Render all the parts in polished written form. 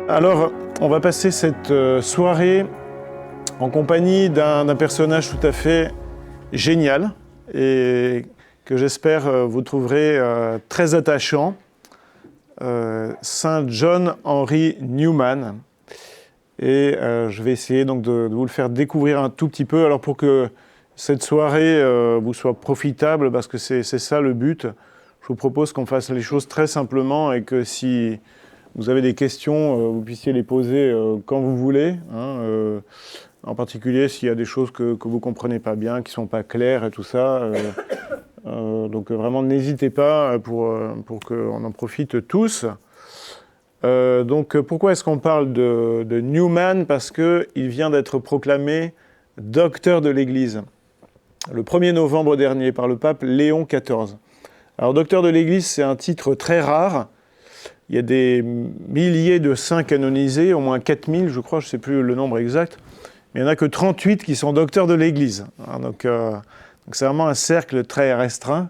Alors, on va passer cette soirée en compagnie d'un personnage tout à fait génial et que j'espère vous trouverez très attachant, Saint John Henry Newman. Et je vais essayer donc de vous le faire découvrir un tout petit peu. Alors pour que cette soirée vous soit profitable, parce que c'est ça le but, je vous propose qu'on fasse les choses très simplement et que si vous avez des questions, vous puissiez les poser quand vous voulez. En particulier s'il y a des choses que vous ne comprenez pas bien, qui ne sont pas claires et tout ça. Donc vraiment n'hésitez pas pour qu'on en profite tous. Donc pourquoi est-ce qu'on parle de Newman? Parce qu'il vient d'être proclamé docteur de l'Église le 1er novembre dernier par le pape Léon XIV. Alors docteur de l'Église, c'est un titre très rare. Il y a des milliers de saints canonisés, au moins 4000 je crois, je ne sais plus le nombre exact. Mais il n'y en a que 38 qui sont docteurs de l'Église. Donc c'est vraiment un cercle très restreint.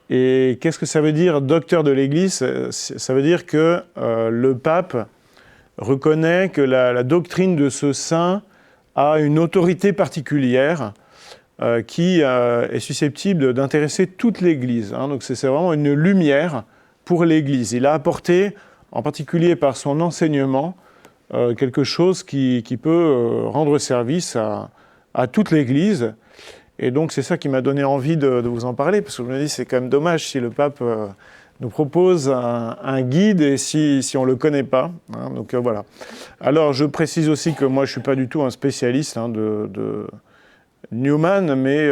Et qu'est-ce que ça veut dire, docteur de l'Église? Ça veut dire que le pape reconnaît que la doctrine de ce saint a une autorité particulière qui est susceptible d'intéresser toute l'Église. Donc c'est vraiment une lumière pour l'Église. Il a apporté, en particulier par son enseignement, quelque chose qui peut rendre service à toute l'Église. Et donc, c'est ça qui m'a donné envie de vous en parler, parce que je me dis, c'est quand même dommage si le pape nous propose un guide et si on ne le connaît pas. Donc, voilà. Alors, je précise aussi que moi, je ne suis pas du tout un spécialiste de Newman, mais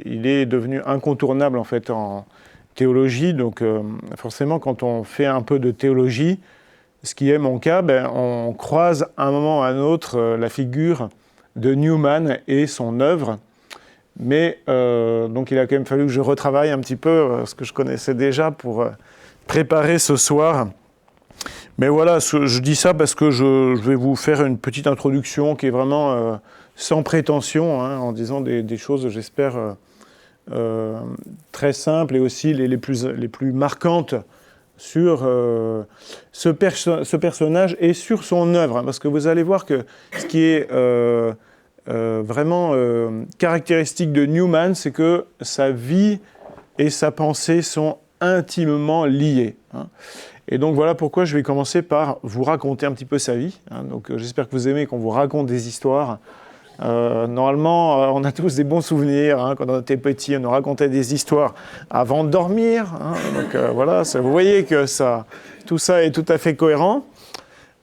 il est devenu incontournable, en fait, en théologie. Donc, forcément, quand on fait un peu de théologie, ce qui est mon cas, on croise à un moment ou à un autre la figure de Newman et son œuvre. Mais donc il a quand même fallu que je retravaille un petit peu ce que je connaissais déjà pour préparer ce soir. Mais voilà, je dis ça parce que je vais vous faire une petite introduction qui est vraiment sans prétention, en disant des choses, j'espère, très simples et aussi les plus marquantes sur ce personnage et sur son œuvre. Parce que vous allez voir que ce qui est vraiment caractéristique de Newman, c'est que sa vie et sa pensée sont intimement liées. Et donc voilà pourquoi je vais commencer par vous raconter un petit peu sa vie. Donc j'espère que vous aimez qu'on vous raconte des histoires. Normalement, on a tous des bons souvenirs. Quand on était petit, on nous racontait des histoires avant de dormir. Donc voilà, vous voyez que tout ça est tout à fait cohérent.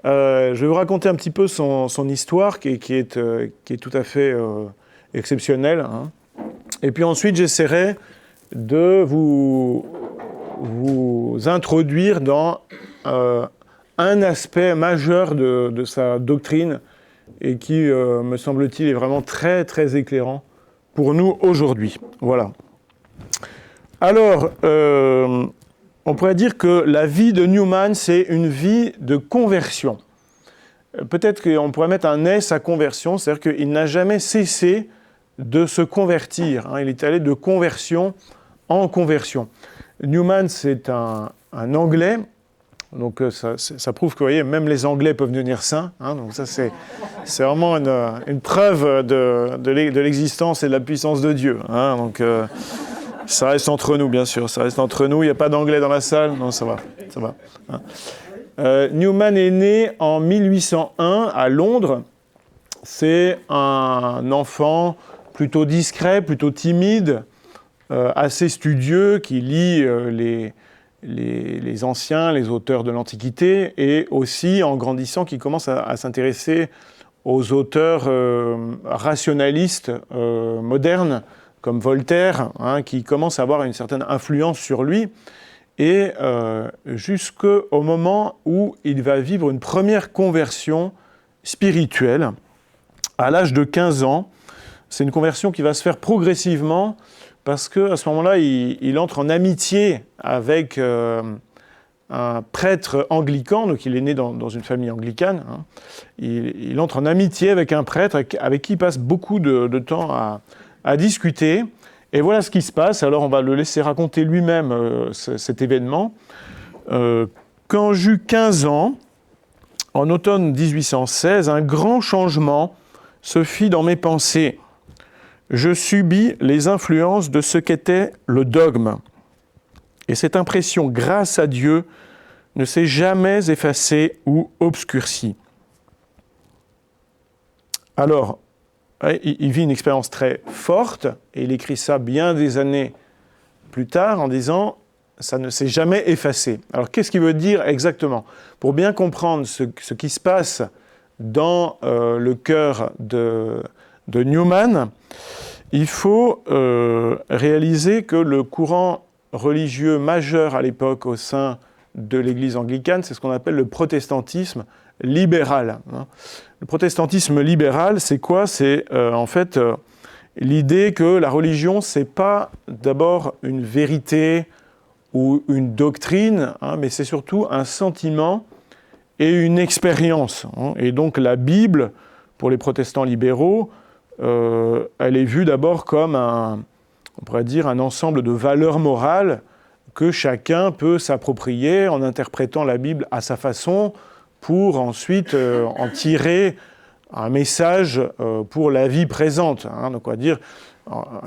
Je vais vous raconter un petit peu son histoire qui est tout à fait exceptionnelle. Et puis ensuite, j'essaierai de vous introduire dans un aspect majeur de sa doctrine et qui, me semble-t-il, est vraiment très, très éclairant pour nous aujourd'hui. Voilà. Alors, on pourrait dire que la vie de Newman, c'est une vie de conversion. Peut-être qu'on pourrait mettre un S à conversion, c'est-à-dire qu'il n'a jamais cessé de se convertir. Il est allé de conversion en conversion. Newman, c'est un Anglais, donc ça prouve que, vous voyez, même les Anglais peuvent devenir saints. Donc ça, c'est vraiment une preuve de l'existence et de la puissance de Dieu. Donc ça reste entre nous, bien sûr, ça reste entre nous. Il n'y a pas d'Anglais dans la salle? Non, ça va. Newman est né en 1801 à Londres. C'est un enfant plutôt discret, plutôt timide, assez studieux, qui lit les anciens, les auteurs de l'Antiquité, et aussi, en grandissant, qui commence à s'intéresser aux auteurs rationalistes modernes, comme Voltaire, qui commence à avoir une certaine influence sur lui, et jusqu'au moment où il va vivre une première conversion spirituelle, à l'âge de 15 ans. C'est une conversion qui va se faire progressivement, parce qu'à ce moment-là, il entre en amitié avec un prêtre anglican, donc il est né dans une famille anglicane. Il entre en amitié avec un prêtre avec qui il passe beaucoup de temps à discuter. Et voilà ce qui se passe. Alors on va le laisser raconter lui-même cet événement. Quand j'eus 15 ans, en automne 1816, un grand changement se fit dans mes pensées. Je subis les influences de ce qu'était le dogme. Et cette impression, grâce à Dieu, ne s'est jamais effacée ou obscurcie. Alors, il vit une expérience très forte, et il écrit ça bien des années plus tard en disant « ça ne s'est jamais effacé ». Alors, qu'est-ce qu'il veut dire exactement ? Pour bien comprendre ce qui se passe dans le cœur de Newman, il faut réaliser que le courant religieux majeur à l'époque au sein de l'Église anglicane, c'est ce qu'on appelle le protestantisme libéral. Le protestantisme libéral, c'est quoi ? C'est en fait l'idée que la religion, c'est pas d'abord une vérité ou une doctrine, mais c'est surtout un sentiment et une expérience. Et donc la Bible, pour les protestants libéraux, elle est vue d'abord comme on pourrait dire un ensemble de valeurs morales que chacun peut s'approprier en interprétant la Bible à sa façon pour ensuite en tirer un message pour la vie présente. Donc on va dire,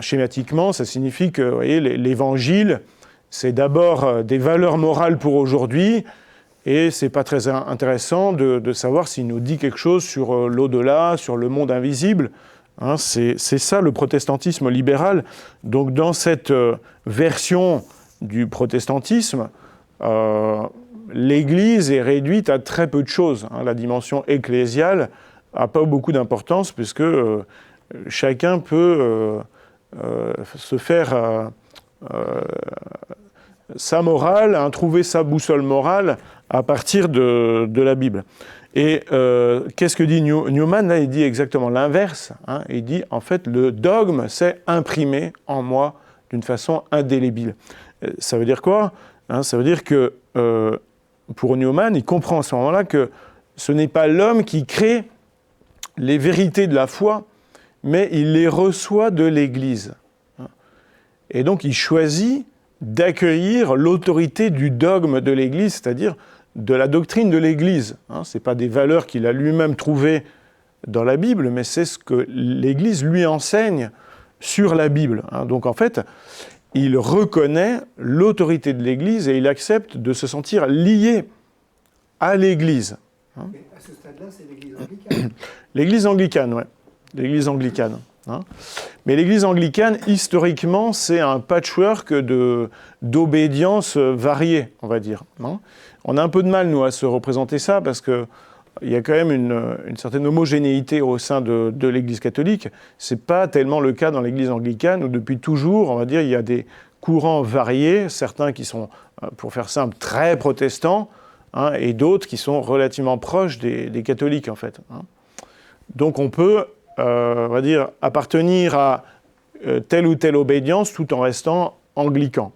schématiquement, ça signifie que vous voyez, l'Évangile, c'est d'abord des valeurs morales pour aujourd'hui, et c'est pas très intéressant de savoir s'il nous dit quelque chose sur l'au-delà, sur le monde invisible. C'est ça le protestantisme libéral. Donc dans cette version du protestantisme, l'Église est réduite à très peu de choses. La dimension ecclésiale n'a pas beaucoup d'importance puisque chacun peut se faire sa morale, trouver sa boussole morale à partir de la Bible. Et qu'est-ce que dit Newman ? Là, il dit exactement l'inverse. Il dit, en fait, le dogme s'est imprimé en moi d'une façon indélébile. Ça veut dire quoi ? Ça veut dire que, pour Newman, il comprend à ce moment-là que ce n'est pas l'homme qui crée les vérités de la foi, mais il les reçoit de l'Église. Et donc, il choisit d'accueillir l'autorité du dogme de l'Église, c'est-à-dire de la doctrine de l'Église. Ce n'est pas des valeurs qu'il a lui-même trouvées dans la Bible, mais c'est ce que l'Église lui enseigne sur la Bible. Donc en fait, il reconnaît l'autorité de l'Église et il accepte de se sentir lié à l'Église. Mais à ce stade-là, c'est l'Église anglicane. L'Église anglicane, oui. L'Église anglicane. Mais l'Église anglicane, historiquement, c'est un patchwork d'obédience variée, on va dire. On a un peu de mal, nous, à se représenter ça, parce qu'il y a quand même une certaine homogénéité au sein de l'Église catholique. Ce n'est pas tellement le cas dans l'Église anglicane, où depuis toujours, on va dire, il y a des courants variés, certains qui sont, pour faire simple, très protestants, et d'autres qui sont relativement proches des catholiques, en fait. Donc on peut, on va dire, appartenir à telle ou telle obédience tout en restant anglican.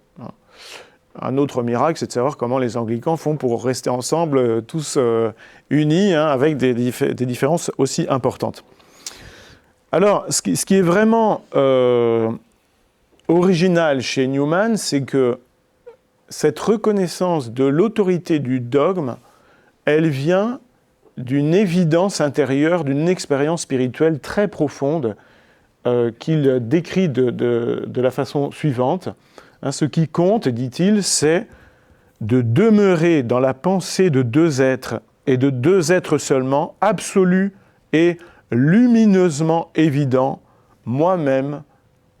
Un autre miracle, c'est de savoir comment les anglicans font pour rester ensemble, tous unis, avec des différences aussi importantes. Alors, ce qui est vraiment original chez Newman, c'est que cette reconnaissance de l'autorité du dogme, elle vient d'une évidence intérieure, d'une expérience spirituelle très profonde qu'il décrit de la façon suivante. Ce qui compte, dit-il, c'est de demeurer dans la pensée de deux êtres, et de deux êtres seulement, absolus et lumineusement évidents, moi-même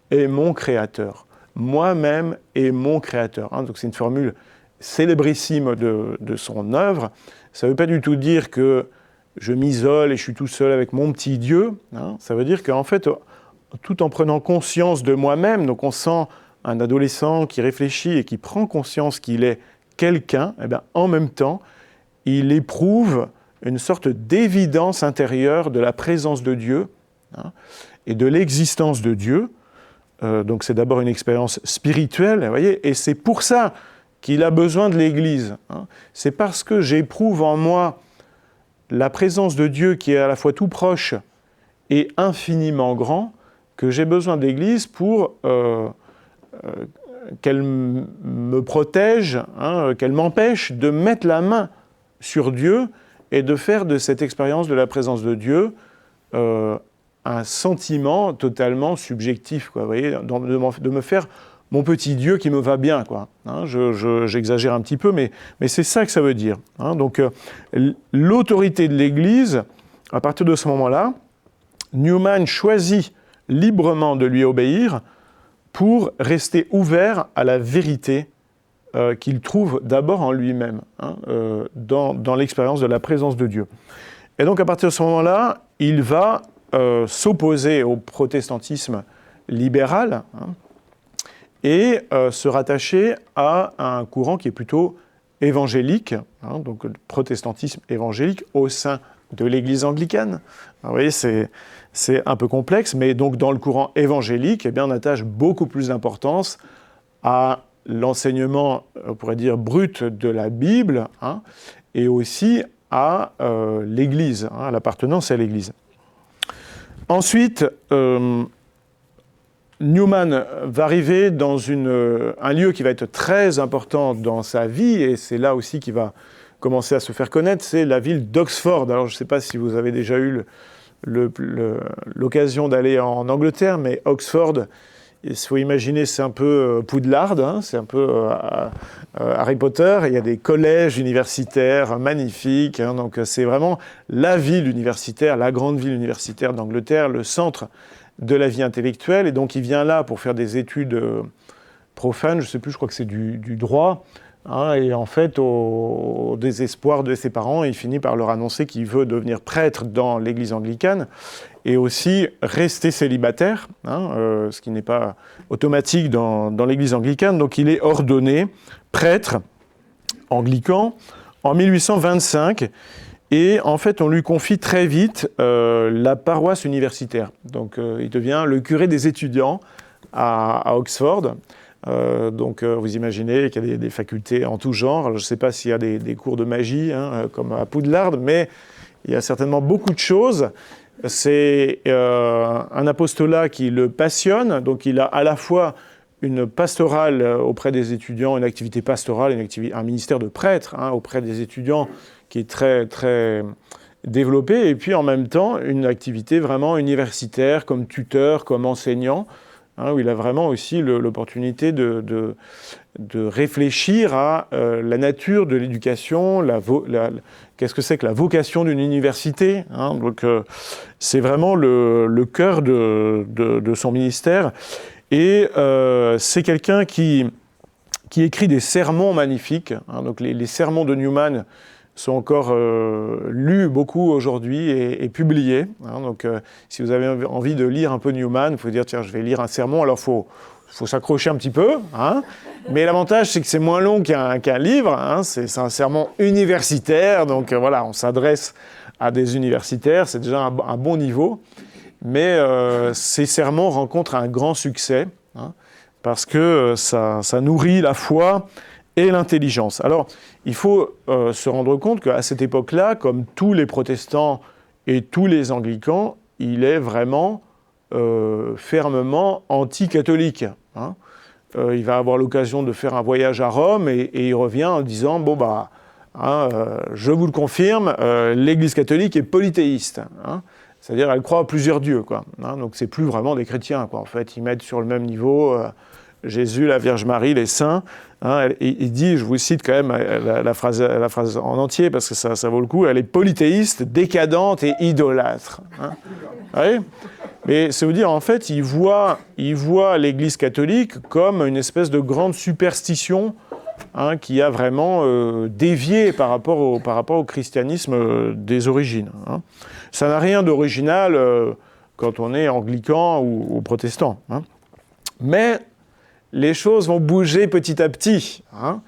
et mon Créateur. Moi-même et mon Créateur. Donc c'est une formule célébrissime de son œuvre. Ça ne veut pas du tout dire que je m'isole et je suis tout seul avec mon petit Dieu. Ça veut dire qu'en fait, tout en prenant conscience de moi-même, donc on sent un adolescent qui réfléchit et qui prend conscience qu'il est quelqu'un, et bien en même temps, il éprouve une sorte d'évidence intérieure de la présence de Dieu et de l'existence de Dieu. Donc c'est d'abord une expérience spirituelle, vous voyez, et c'est pour ça qu'il a besoin de l'Église. C'est parce que j'éprouve en moi la présence de Dieu qui est à la fois tout proche et infiniment grand, que j'ai besoin de l'Église pour qu'elle me protège, qu'elle m'empêche de mettre la main sur Dieu et de faire de cette expérience de la présence de Dieu un sentiment totalement subjectif, quoi, vous voyez, de me faire mon petit Dieu qui me va bien, quoi. Hein, j'exagère un petit peu, mais c'est ça que ça veut dire. Hein. Donc, l'autorité de l'Église, à partir de ce moment-là, Newman choisit librement de lui obéir pour rester ouvert à la vérité qu'il trouve d'abord en lui-même, hein, dans l'expérience de la présence de Dieu. Et donc, à partir de ce moment-là, il va s'opposer au protestantisme libéral, hein, et se rattacher à un courant qui est plutôt évangélique, hein, donc le protestantisme évangélique au sein de l'Église anglicane. Alors, vous voyez, c'est un peu complexe, mais donc dans le courant évangélique, eh bien, on attache beaucoup plus d'importance à l'enseignement, on pourrait dire, brut de la Bible, hein, et aussi à l'Église, hein, à l'appartenance à l'Église. Ensuite, Newman va arriver dans un lieu qui va être très important dans sa vie, et c'est là aussi qu'il va commencer à se faire connaître, c'est la ville d'Oxford. Alors, je ne sais pas si vous avez déjà eu l'occasion d'aller en Angleterre, mais Oxford, il faut imaginer, c'est un peu Poudlard, hein, c'est un peu Harry Potter. Il y a des collèges universitaires magnifiques, hein, donc c'est vraiment la ville universitaire, la grande ville universitaire d'Angleterre, le centre de la vie intellectuelle. Et donc il vient là pour faire des études profanes, je ne sais plus, je crois que c'est du droit. Hein, et en fait, au désespoir de ses parents, il finit par leur annoncer qu'il veut devenir prêtre dans l'église anglicane et aussi rester célibataire, hein, ce qui n'est pas automatique dans l'église anglicane. Donc il est ordonné prêtre anglican en 1825 et en fait on lui confie très vite la paroisse universitaire. Donc il devient le curé des étudiants à Oxford. Donc vous imaginez qu'il y a des facultés en tout genre. Alors, je ne sais pas s'il y a des cours de magie, hein, comme à Poudlard, mais il y a certainement beaucoup de choses. C'est un apostolat qui le passionne, donc il a à la fois une pastorale auprès des étudiants, une activité pastorale, un ministère de prêtre, hein, auprès des étudiants qui est très, très développé, et puis en même temps une activité vraiment universitaire, comme tuteur, comme enseignant, hein, où il a vraiment aussi l'opportunité de réfléchir à la nature de l'éducation, qu'est-ce que c'est que la vocation d'une université, hein, donc c'est vraiment le cœur de son ministère. Et c'est quelqu'un qui écrit des sermons magnifiques, hein, donc les sermons de Newman sont encore lus beaucoup aujourd'hui et publiés. Hein, donc, si vous avez envie de lire un peu Newman, il faut dire, tiens, je vais lire un sermon. Alors, faut s'accrocher un petit peu. Hein, mais l'avantage, c'est que c'est moins long qu'un livre. Hein, c'est un sermon universitaire. Donc, voilà, on s'adresse à des universitaires. C'est déjà un bon niveau. Mais ces sermons rencontrent un grand succès, hein, parce que ça nourrit la foi et l'intelligence. Alors, il faut se rendre compte qu'à cette époque-là, comme tous les protestants et tous les anglicans, il est vraiment fermement anti-catholique. Hein. Il va avoir l'occasion de faire un voyage à Rome et il revient en disant « Bon, bah, hein, je vous le confirme, l'Église catholique est polythéiste. Hein. » C'est-à-dire elle croit à plusieurs dieux, quoi. Hein. Donc, c'est plus vraiment des chrétiens, quoi. En fait, ils mettent sur le même niveau Jésus, la Vierge Marie, les saints. Hein, il dit, je vous cite quand même la phrase en entier parce que ça vaut le coup, elle est polythéiste, décadente et idolâtre. Hein. Oui, mais c'est vous dire, en fait, il voit l'Église catholique comme une espèce de grande superstition, hein, qui a vraiment dévié par rapport au christianisme des origines. Hein. Ça n'a rien d'original quand on est anglican ou protestant. Hein. Mais les choses vont bouger petit à petit, hein,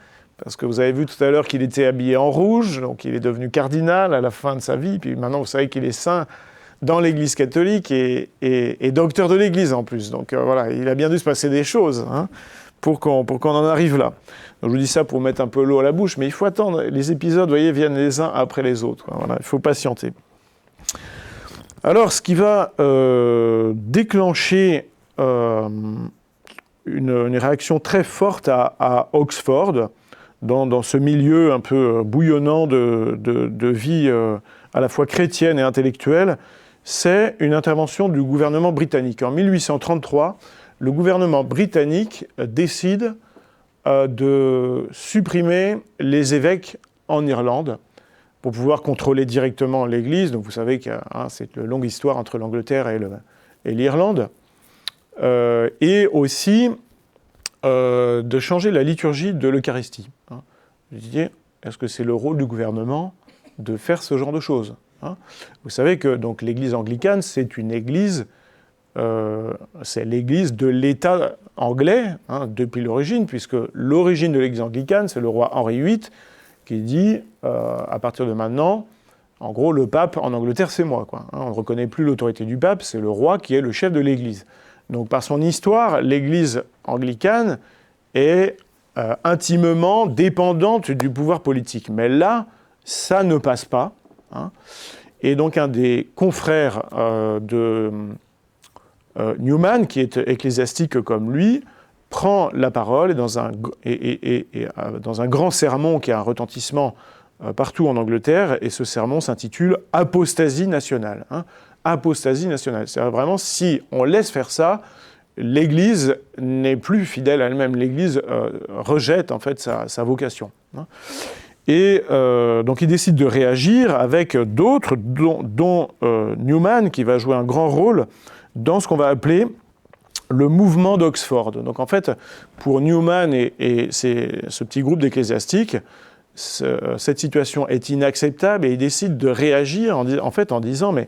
parce que vous avez vu tout à l'heure qu'il était habillé en rouge, donc il est devenu cardinal à la fin de sa vie, puis maintenant vous savez qu'il est saint dans l'Église catholique et docteur de l'Église en plus. Donc voilà, il a bien dû se passer des choses, hein, pour qu'on en arrive là. Donc, je vous dis ça pour mettre un peu l'eau à la bouche, mais il faut attendre. Les épisodes, vous voyez, viennent les uns après les autres. Voilà, il faut patienter. Alors, ce qui va déclencher une réaction très forte à Oxford, dans ce milieu un peu bouillonnant de vie à la fois chrétienne et intellectuelle, c'est une intervention du gouvernement britannique. En 1833, le gouvernement britannique décide de supprimer les évêques en Irlande pour pouvoir contrôler directement l'Église. Donc vous savez que c'est une longue histoire entre l'Angleterre et l'Irlande. Et aussi de changer la liturgie de l'Eucharistie. Je dis, est-ce que c'est le rôle du gouvernement de faire ce genre de choses ? Vous savez que donc, l'Église anglicane, c'est une église, c'est l'Église de l'État anglais depuis l'origine, puisque l'origine de l'Église anglicane, c'est le roi Henri VIII qui dit, à partir de maintenant, en gros, le pape en Angleterre, c'est moi. On ne reconnaît plus l'autorité du pape, c'est le roi qui est le chef de l'Église. Donc par son histoire, l'Église anglicane est intimement dépendante du pouvoir politique. Mais là, ça ne passe pas. Et donc un des confrères de Newman, qui est ecclésiastique comme lui, prend la parole et dans un grand sermon qui a un retentissement partout en Angleterre, et ce sermon s'intitule « Apostasie nationale ». Apostasie nationale. C'est vraiment, si on laisse faire ça, l'Église n'est plus fidèle à elle-même. L'Église rejette en fait sa vocation. Et donc il décide de réagir avec d'autres, dont Newman, qui va jouer un grand rôle dans ce qu'on va appeler le mouvement d'Oxford. Donc en fait, pour Newman et ce petit groupe d'ecclésiastiques, cette situation est inacceptable et il décide de réagir en disant « mais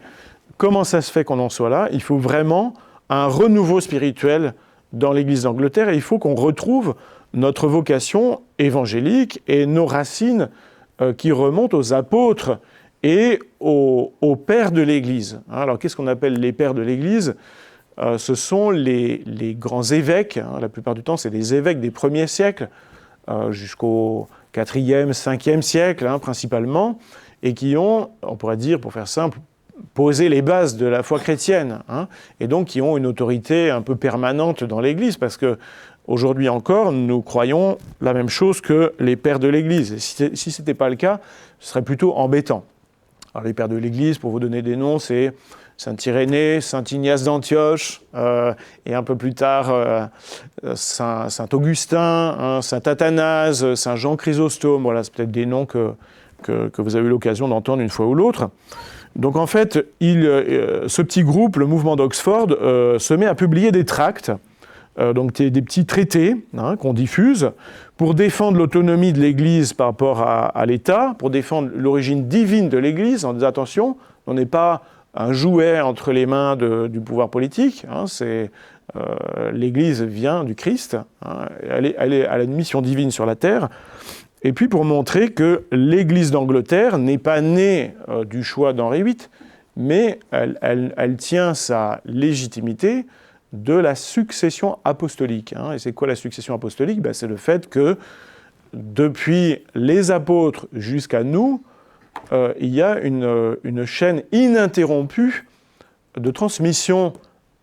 comment ça se fait qu'on en soit là ? Il faut vraiment un renouveau spirituel dans l'Église d'Angleterre et il faut qu'on retrouve notre vocation évangélique et nos racines qui remontent aux apôtres et aux pères de l'Église. » Alors qu'est-ce qu'on appelle les pères de l'Église ? Ce sont les grands évêques. La plupart du temps, c'est les évêques des premiers siècles, jusqu'au 4e, 5e siècle principalement, et qui ont, on pourrait dire, pour faire simple, posé les bases de la foi chrétienne, et donc qui ont une autorité un peu permanente dans l'Église, parce que aujourd'hui encore, nous croyons la même chose que les pères de l'Église. Et si ce n'était pas le cas, ce serait plutôt embêtant. Alors les pères de l'Église, pour vous donner des noms, c'est Saint Irénée, Saint Ignace d'Antioche, et un peu plus tard, Saint Augustin, Saint Athanase, Saint Jean Chrysostome. Voilà, c'est peut-être des noms que vous avez eu l'occasion d'entendre une fois ou l'autre. Donc en fait, ce petit groupe, le mouvement d'Oxford, se met à publier des tracts, donc des petits traités qu'on diffuse, pour défendre l'autonomie de l'Église par rapport à l'État, pour défendre l'origine divine de l'Église, en disant attention, on n'est pas un jouet entre les mains du pouvoir politique, l'Église vient du Christ, elle a une mission divine sur la terre, et puis pour montrer que l'Église d'Angleterre n'est pas née du choix d'Henri VIII, mais elle tient sa légitimité de la succession apostolique. Et c'est quoi la succession apostolique ? C'est le fait que depuis les apôtres jusqu'à nous, il y a une chaîne ininterrompue de transmission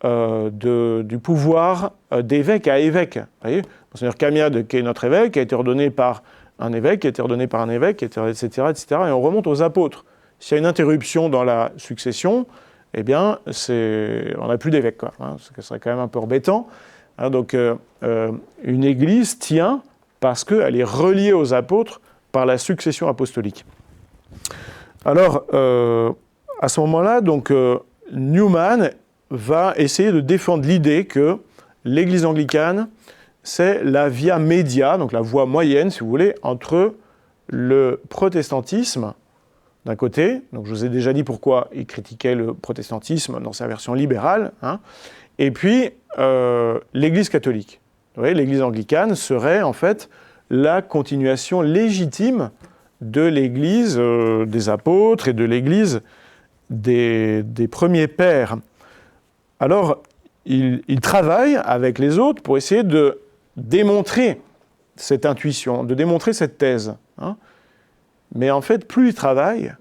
du pouvoir d'évêque à évêque. Vous voyez, Monseigneur Camiade, qui est notre évêque, a été ordonné par un évêque, qui a été ordonné par un évêque, etc., etc., et on remonte aux apôtres. S'il y a une interruption dans la succession, eh bien, on n'a plus d'évêque, ce qui serait quand même un peu embêtant. Donc, une église tient parce qu'elle est reliée aux apôtres par la succession apostolique. Alors, à ce moment-là, donc, Newman va essayer de défendre l'idée que l'Église anglicane, c'est la via media, donc la voie moyenne, si vous voulez, entre le protestantisme, d'un côté, donc je vous ai déjà dit pourquoi il critiquait le protestantisme dans sa version libérale, et puis l'Église catholique. Vous voyez, l'Église anglicane serait en fait la continuation légitime de l'Église des apôtres et de l'Église des premiers pères. Alors, il travaille avec les autres pour essayer de démontrer cette intuition, de démontrer cette thèse. Mais en fait, plus il travaille,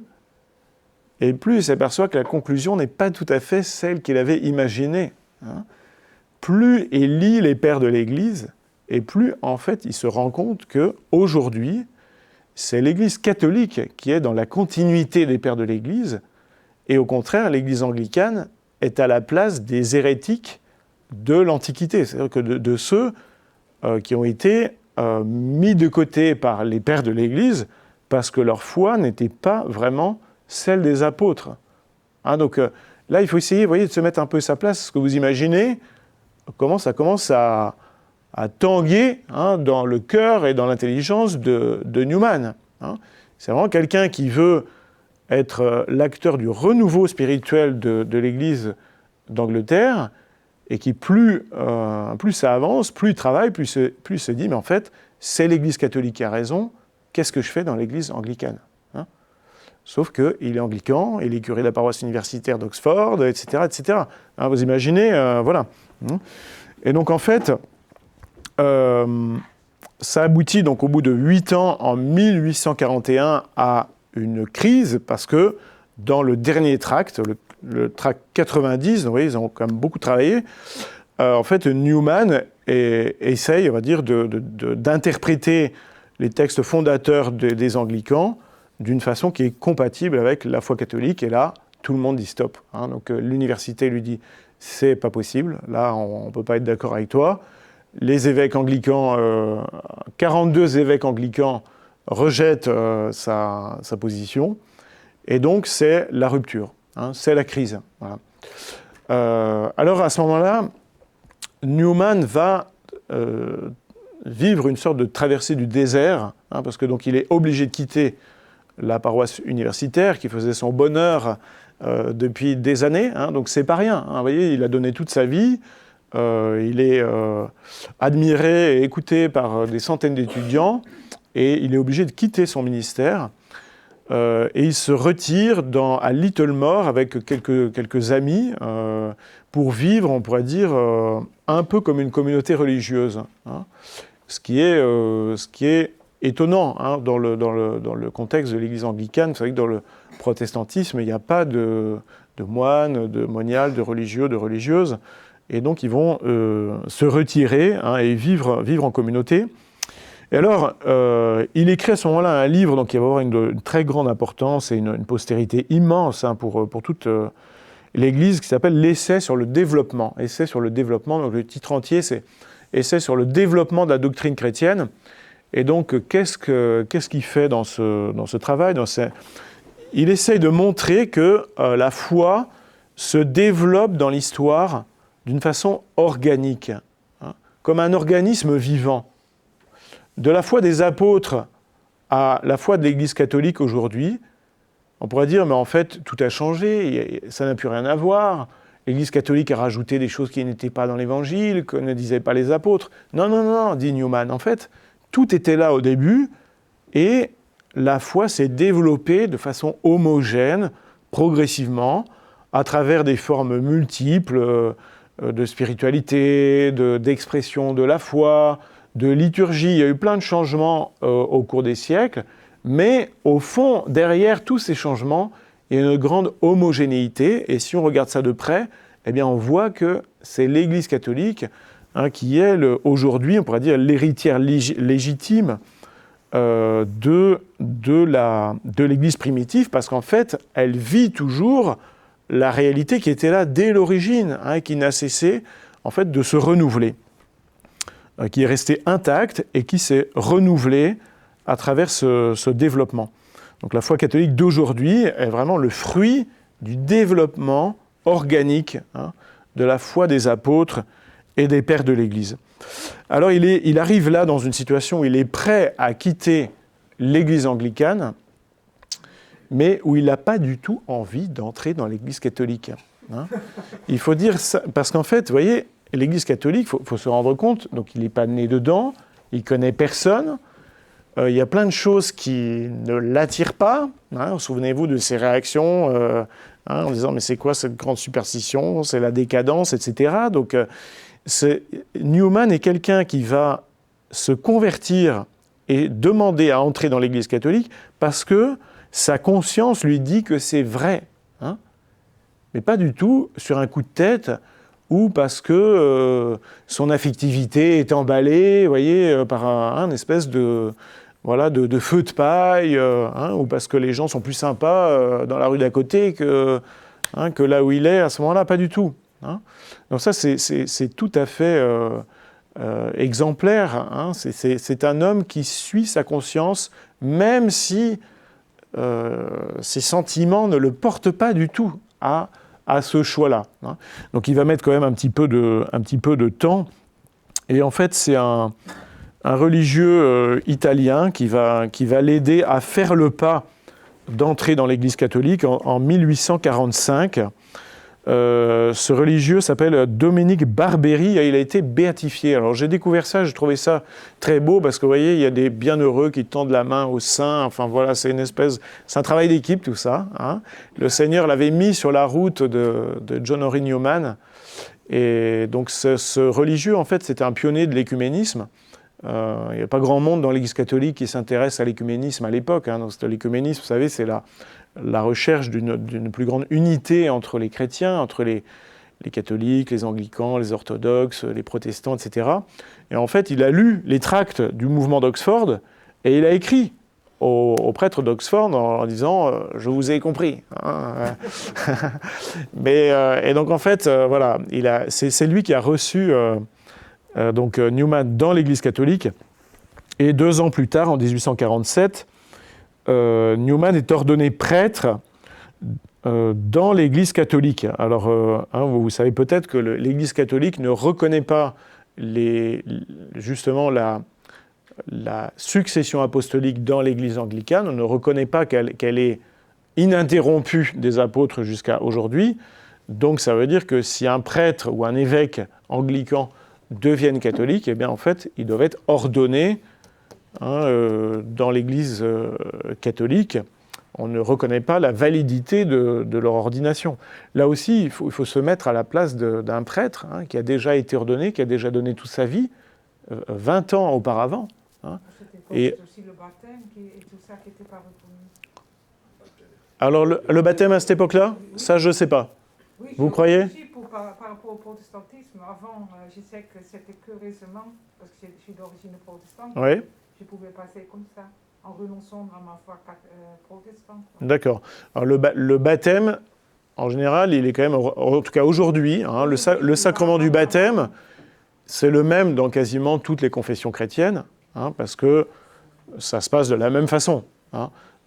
et plus il s'aperçoit que la conclusion n'est pas tout à fait celle qu'il avait imaginée. Plus il lit les pères de l'Église, et plus, en fait, il se rend compte qu'aujourd'hui, c'est l'Église catholique qui est dans la continuité des pères de l'Église, et au contraire, l'Église anglicane est à la place des hérétiques de l'Antiquité, c'est-à-dire que de ceux qui ont été mis de côté par les pères de l'Église parce que leur foi n'était pas vraiment celle des apôtres. Hein, donc là, il faut essayer, vous voyez, de se mettre un peu à sa place. Est-ce que vous imaginez comment ça commence à tanguer dans le cœur et dans l'intelligence de Newman, hein. C'est vraiment quelqu'un qui veut être l'acteur du renouveau spirituel de l'Église d'Angleterre, et qui plus ça avance, plus il travaille, plus il se dit, mais en fait, c'est l'Église catholique qui a raison, qu'est-ce que je fais dans l'Église anglicane, hein? Sauf qu'il est anglican, il est curé de la paroisse universitaire d'Oxford, etc., etc. Hein, vous imaginez, voilà. Et donc, en fait, ça aboutit donc au bout de 8 ans, en 1841, à une crise, parce que dans le dernier tract, le tract 90, vous voyez, ils ont quand même beaucoup travaillé, en fait, Newman essaye, on va dire, d'interpréter les textes fondateurs des anglicans d'une façon qui est compatible avec la foi catholique, et là, tout le monde dit stop. Hein, donc l'université lui dit, c'est pas possible, là, on ne peut pas être d'accord avec toi. Les évêques anglicans, 42 évêques anglicans rejettent sa position, et donc c'est la rupture, hein, c'est la crise. Voilà. Alors à ce moment-là, Newman va vivre une sorte de traversée du désert, hein, parce que donc il est obligé de quitter la paroisse universitaire qui faisait son bonheur depuis des années, hein, donc c'est pas rien. Hein, vous voyez, il a donné toute sa vie. Il est admiré et écouté par des centaines d'étudiants, et il est obligé de quitter son ministère, et il se retire à Littlemore avec quelques amis pour vivre, on pourrait dire, un peu comme une communauté religieuse, hein, ce qui est étonnant, hein, dans le contexte de l'Église anglicane. Vous savez que dans le protestantisme, il n'y a pas de moines, de moniales, de religieux, de religieuses. Et donc, ils vont se retirer, hein, et vivre en communauté. Et alors, il écrit à ce moment-là un livre donc, qui va avoir une très grande importance et une postérité immense, hein, pour toute l'Église, qui s'appelle « L'essai sur le développement ». Essai sur le développement, donc le titre entier, c'est « Essai sur le développement de la doctrine chrétienne ». Et donc, qu'est-ce qu'il fait dans ce travail, il essaye de montrer que la foi se développe dans l'histoire d'une façon organique, hein, comme un organisme vivant. De la foi des apôtres à la foi de l'Église catholique aujourd'hui, on pourrait dire, mais en fait, tout a changé, ça n'a plus rien à voir. L'Église catholique a rajouté des choses qui n'étaient pas dans l'Évangile, que ne disaient pas les apôtres. Non, non, non, dit Newman. En fait, tout était là au début, et la foi s'est développée de façon homogène, progressivement, à travers des formes multiples, de spiritualité, d'expression de la foi, de liturgie. Il y a eu plein de changements au cours des siècles, mais au fond, derrière tous ces changements, il y a une grande homogénéité, et si on regarde ça de près, eh bien on voit que c'est l'Église catholique, hein, qui est aujourd'hui, on pourrait dire, l'héritière légitime de l'Église primitive, parce qu'en fait, elle vit toujours la réalité qui était là dès l'origine, hein, qui n'a cessé en fait de se renouveler, qui est restée intacte et qui s'est renouvelée à travers ce développement. Donc la foi catholique d'aujourd'hui est vraiment le fruit du développement organique, hein, de la foi des apôtres et des pères de l'Église. Alors il arrive là dans une situation où il est prêt à quitter l'Église anglicane, mais où il n'a pas du tout envie d'entrer dans l'Église catholique, hein. Il faut dire ça, parce qu'en fait, vous voyez, l'Église catholique, il faut se rendre compte, donc il n'est pas né dedans, il ne connaît personne, il y a plein de choses qui ne l'attirent pas, hein. Souvenez-vous de ses réactions, hein, en disant « mais c'est quoi cette grande superstition, c'est la décadence, etc. » Donc Newman est quelqu'un qui va se convertir et demander à entrer dans l'Église catholique parce que sa conscience lui dit que c'est vrai, hein, mais pas du tout sur un coup de tête ou parce que son affectivité est emballée, vous voyez, par un espèce de, voilà, de feu de paille, ou parce que les gens sont plus sympas dans la rue d'à côté que là où il est à ce moment-là, pas du tout. Donc ça, c'est tout à fait exemplaire. C'est un homme qui suit sa conscience, même si ses sentiments ne le portent pas du tout à ce choix-là. Donc il va mettre quand même un petit peu de temps. Et en fait, c'est un religieux italien qui va l'aider à faire le pas d'entrer dans l'Église catholique en 1845. Ce religieux s'appelle Dominique Barberi et il a été béatifié. Alors j'ai découvert ça, j'ai trouvé ça très beau parce que vous voyez, il y a des bienheureux qui tendent la main aux saints. Enfin voilà, c'est un travail d'équipe tout ça. Le Seigneur l'avait mis sur la route de John Henry Newman. Et donc ce religieux, en fait, c'était un pionnier de l'écuménisme. Il n'y a pas grand monde dans l'Église catholique qui s'intéresse à l'écuménisme à l'époque. Donc l'écuménisme, vous savez, c'est la recherche d'une plus grande unité entre les chrétiens, entre les catholiques, les anglicans, les orthodoxes, les protestants, etc. Et en fait, il a lu les tracts du mouvement d'Oxford et il a écrit aux prêtres d'Oxford en disant « Je vous ai compris ». Et donc en fait, voilà, c'est lui qui a reçu donc Newman dans l'Église catholique. Et 2 ans plus tard, en 1847, Newman est ordonné prêtre dans l'Église catholique. Alors, vous savez peut-être que l'Église catholique ne reconnaît pas justement la succession apostolique dans l'Église anglicane. On ne reconnaît pas qu'elle est ininterrompue des apôtres jusqu'à aujourd'hui. Donc, ça veut dire que si un prêtre ou un évêque anglican deviennent catholiques, eh bien, en fait, ils doivent être ordonnés dans l'Église catholique. On ne reconnaît pas la validité de leur ordination. Là aussi, il faut se mettre à la place d'un prêtre qui a déjà été ordonné, qui a déjà donné toute sa vie, 20 ans auparavant. Et aussi le baptême et tout ça qui n'était pas reconnu. Alors, le baptême à cette époque-là, ça, je ne sais pas. Oui, vous croyez? Par rapport au protestantisme, avant, je sais que c'était que récemment, parce que je suis d'origine protestante, oui. Je pouvais passer comme ça, en renonçant à ma foi protestante. D'accord. Alors, le baptême, en général, il est quand même, en tout cas aujourd'hui, le sacrement du baptême, c'est le même dans quasiment toutes les confessions chrétiennes, parce que ça se passe de la même façon.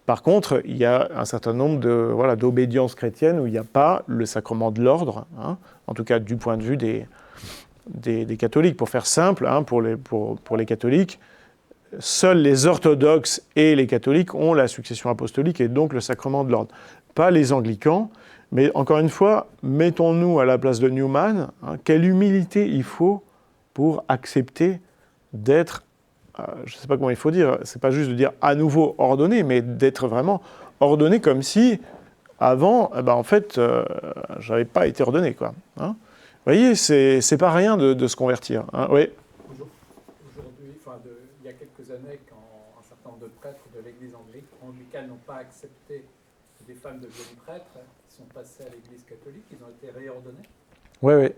Par contre, il y a un certain nombre d'obédiences chrétiennes où il n'y a pas le sacrement de l'ordre, en tout cas du point de vue des catholiques. Pour faire simple, pour les catholiques, seuls les orthodoxes et les catholiques ont la succession apostolique et donc le sacrement de l'ordre. Pas les anglicans, mais encore une fois, mettons-nous à la place de Newman. Quelle humilité il faut pour accepter d'être, je ne sais pas comment il faut dire, c'est pas juste de dire à nouveau ordonné, mais d'être vraiment ordonné comme si, avant, en fait, j'avais pas été ordonné, quoi. Vous voyez, c'est pas rien de se convertir. Oui. Aujourd'hui, il y a quelques années, quand un certain nombre de prêtres de l'Église anglicane n'ont pas accepté que des femmes deviennent prêtres, ils sont passés à l'Église catholique, ils ont été réordonnés. Oui.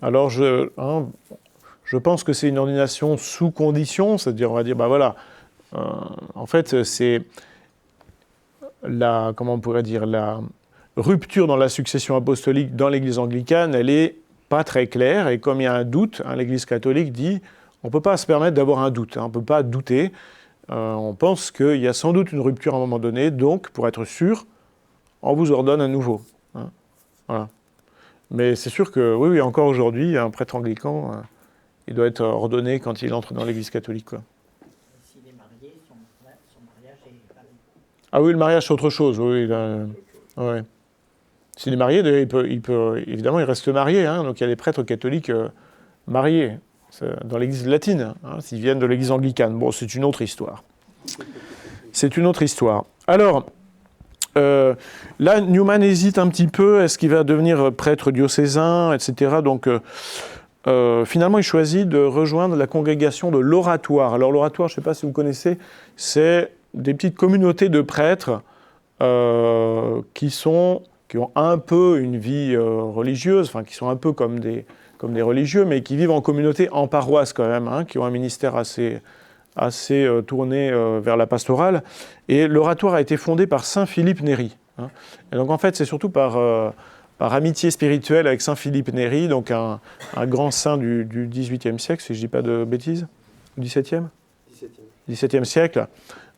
Alors, je pense que c'est une ordination sous condition, c'est-à-dire, on va dire, en fait, c'est la rupture dans la succession apostolique dans l'Église anglicane, elle est pas très claire, et comme il y a un doute, l'Église catholique dit, on ne peut pas se permettre d'avoir un doute, on ne peut pas douter, on pense qu'il y a sans doute une rupture à un moment donné, donc, pour être sûr, on vous ordonne à nouveau. Voilà. Mais c'est sûr que, oui, encore aujourd'hui, un prêtre anglican, il doit être ordonné quand il entre dans l'Église catholique, quoi. S'il est marié, son mariage est valide. Ah oui, le mariage, c'est autre chose, oui. Ouais. S'il est marié, il peut, évidemment, il reste marié, donc il y a des prêtres catholiques mariés dans l'Église latine, s'ils viennent de l'Église anglicane. Bon, c'est une autre histoire. Alors, là, Newman hésite un petit peu, est-ce qu'il va devenir prêtre diocésain, etc. Donc, finalement, il choisit de rejoindre la congrégation de l'Oratoire. Alors, l'Oratoire, je ne sais pas si vous connaissez, c'est des petites communautés de prêtres qui sont qui ont un peu une vie religieuse, enfin qui sont un peu comme des religieux, mais qui vivent en communauté, en paroisse quand même, hein, qui ont un ministère assez tourné vers la pastorale. Et l'oratoire a été fondé par saint Philippe Néri. Hein. Et donc en fait, c'est surtout par amitié spirituelle avec saint Philippe Néri, donc un grand saint du XVIIIe siècle, si je ne dis pas de bêtises, XVIIe siècle,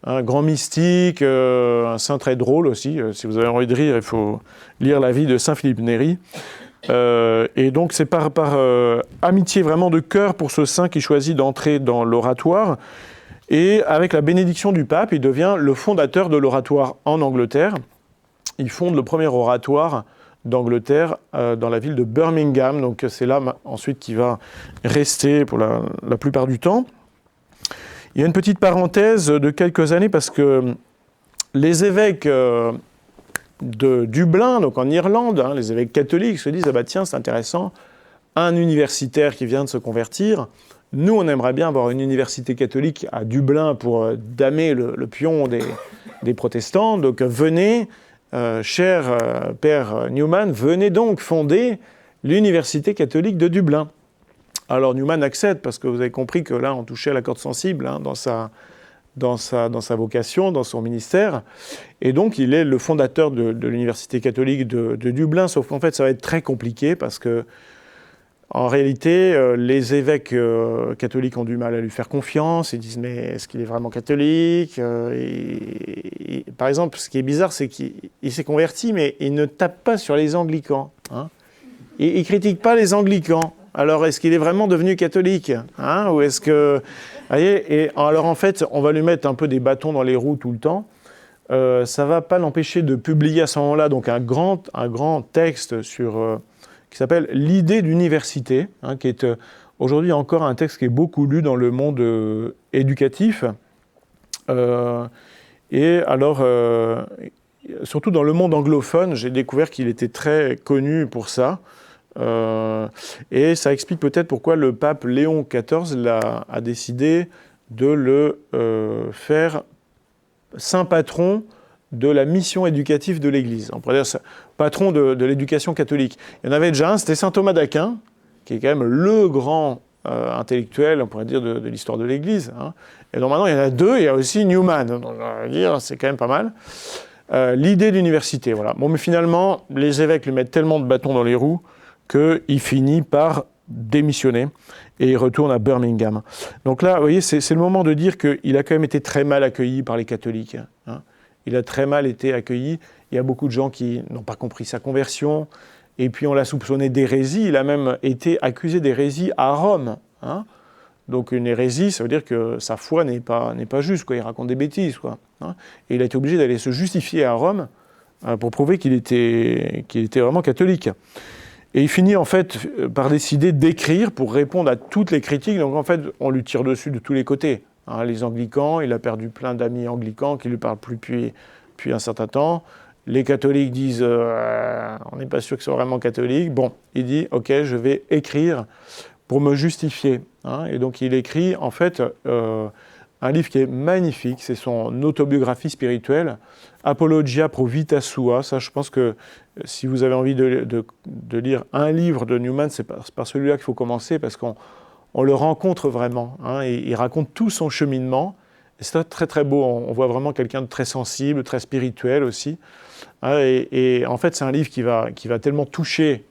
un grand mystique, un saint très drôle aussi. Si vous avez envie de rire, il faut lire la vie de saint Philippe Néri. Et donc c'est par amitié vraiment de cœur pour ce saint qui choisit d'entrer dans l'oratoire. Et avec la bénédiction du pape, il devient le fondateur de l'oratoire en Angleterre. Il fonde le premier oratoire d'Angleterre dans la ville de Birmingham. Donc c'est là ensuite qu'il va rester pour la plupart du temps. Il y a une petite parenthèse de quelques années parce que les évêques de Dublin, donc en Irlande, hein, les évêques catholiques se disent « Ah bah tiens, c'est intéressant, un universitaire qui vient de se convertir, nous on aimerait bien avoir une université catholique à Dublin pour damer le pion des protestants, donc venez, cher père Newman, venez donc fonder l'université catholique de Dublin ». Alors Newman accepte parce que vous avez compris que là on touchait à la corde sensible hein, dans sa vocation, dans son ministère. Et donc il est le fondateur de l'université catholique de Dublin, sauf qu'en fait ça va être très compliqué parce que en réalité les évêques catholiques ont du mal à lui faire confiance. Ils disent mais est-ce qu'il est vraiment catholique et par exemple, ce qui est bizarre, c'est qu'il s'est converti, mais il ne tape pas sur les anglicans. Hein. Il ne critique pas les anglicans. Alors, est-ce qu'il est vraiment devenu catholique hein, ou est-ce que... Vous voyez, et alors, en fait, on va lui mettre un peu des bâtons dans les roues tout le temps. Ça ne va pas l'empêcher de publier à ce moment-là donc un grand texte qui s'appelle « L'idée d'université hein, », qui est aujourd'hui encore un texte qui est beaucoup lu dans le monde éducatif. Et alors, surtout dans le monde anglophone, j'ai découvert qu'il était très connu pour ça. Et ça explique peut-être pourquoi le pape Léon XIV a décidé de le faire saint patron de la mission éducative de l'Église. On pourrait dire patron de l'éducation catholique. Il y en avait déjà un, c'était saint Thomas d'Aquin, qui est quand même le grand intellectuel, on pourrait dire, de l'histoire de l'Église. Hein. Et donc maintenant, il y en a deux, il y a aussi Newman. Donc, on va dire, c'est quand même pas mal. L'idée d'université, voilà. Bon, mais finalement, les évêques lui mettent tellement de bâtons dans les roues qu'il finit par démissionner et il retourne à Birmingham. Donc là, vous voyez, c'est le moment de dire qu'il a quand même été très mal accueilli par les catholiques. Hein. Il a très mal été accueilli. Il y a beaucoup de gens qui n'ont pas compris sa conversion. Et puis on l'a soupçonné d'hérésie. Il a même été accusé d'hérésie à Rome. Hein. Donc une hérésie, ça veut dire que sa foi n'est pas juste, quoi. Il raconte des bêtises, quoi. Hein. Et il a été obligé d'aller se justifier à Rome pour prouver qu'il était vraiment catholique. Et il finit en fait par décider d'écrire pour répondre à toutes les critiques. Donc en fait, on lui tire dessus de tous les côtés. Hein, les anglicans, il a perdu plein d'amis anglicans qui ne lui parlent plus depuis un certain temps. Les catholiques disent on n'est pas sûr que ce soit vraiment catholique. Bon, il dit ok, je vais écrire pour me justifier. Hein, et donc il écrit en fait un livre qui est magnifique, c'est son autobiographie spirituelle, Apologia pro vita sua. Ça, je pense que si vous avez envie de lire un livre de Newman, c'est par celui-là qu'il faut commencer, parce qu'on le rencontre vraiment. Hein, et il raconte tout son cheminement. Et c'est très très beau, on voit vraiment quelqu'un de très sensible, très spirituel aussi. Hein, et en fait, c'est un livre qui va tellement toucher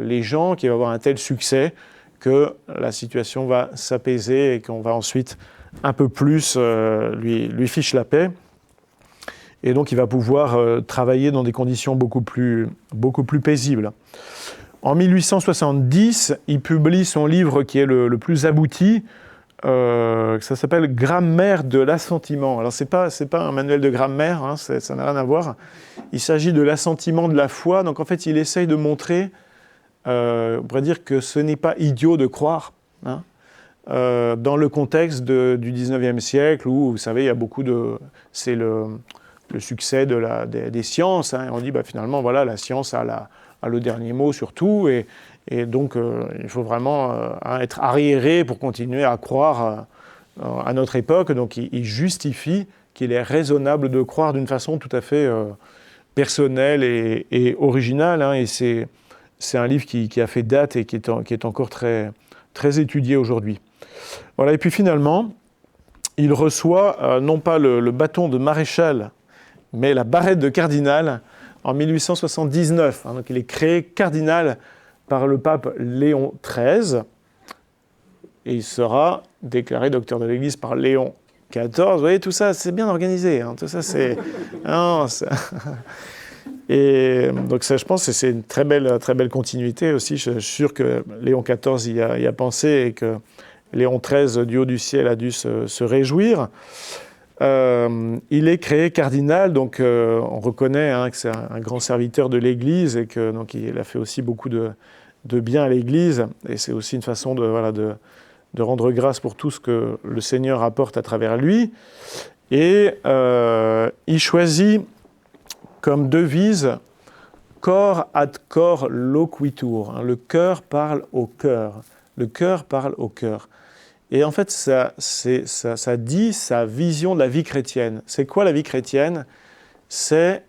les gens, qui va avoir un tel succès, que la situation va s'apaiser et qu'on va ensuite un peu plus lui fiche la paix. Et donc il va pouvoir travailler dans des conditions beaucoup plus paisibles. En 1870, il publie son livre qui est le plus abouti, ça s'appelle « Grammaire de l'assentiment ». Alors c'est pas un manuel de grammaire, hein, ça n'a rien à voir. Il s'agit de l'assentiment de la foi. Donc en fait, il essaye de montrer, on pourrait dire que ce n'est pas idiot de croire, hein, dans le contexte du 19e siècle où, vous savez, il y a beaucoup de... C'est le succès des sciences. Hein, et on dit, finalement, voilà, la science a le dernier mot sur tout. Et donc, il faut vraiment être arriéré pour continuer à croire à notre époque. Donc, il justifie qu'il est raisonnable de croire d'une façon tout à fait personnel et original, hein, et c'est un livre qui a fait date et qui est encore très, très étudié aujourd'hui. Voilà, et puis finalement, il reçoit non pas le bâton de maréchal, mais la barrette de cardinal en 1879. Hein, donc il est créé cardinal par le pape Léon XIII, et il sera déclaré docteur de l'Église par Léon XIV. Vous voyez, tout ça, c'est bien organisé. Hein, tout ça, c'est... Non, et donc ça, je pense que c'est une très belle continuité aussi. Je suis sûr que Léon XIV y a pensé et que Léon XIII, du haut du ciel, a dû se réjouir. Il est créé cardinal, donc on reconnaît hein, que c'est un grand serviteur de l'Église et que donc il a fait aussi beaucoup de bien à l'Église. Et c'est aussi une façon de rendre grâce pour tout ce que le Seigneur apporte à travers lui. Et il choisit comme devise « Cor ad cor loquitur ». Le cœur parle au cœur. Le cœur parle au cœur. Et en fait, ça dit sa vision de la vie chrétienne. C'est quoi la vie chrétienne? C'est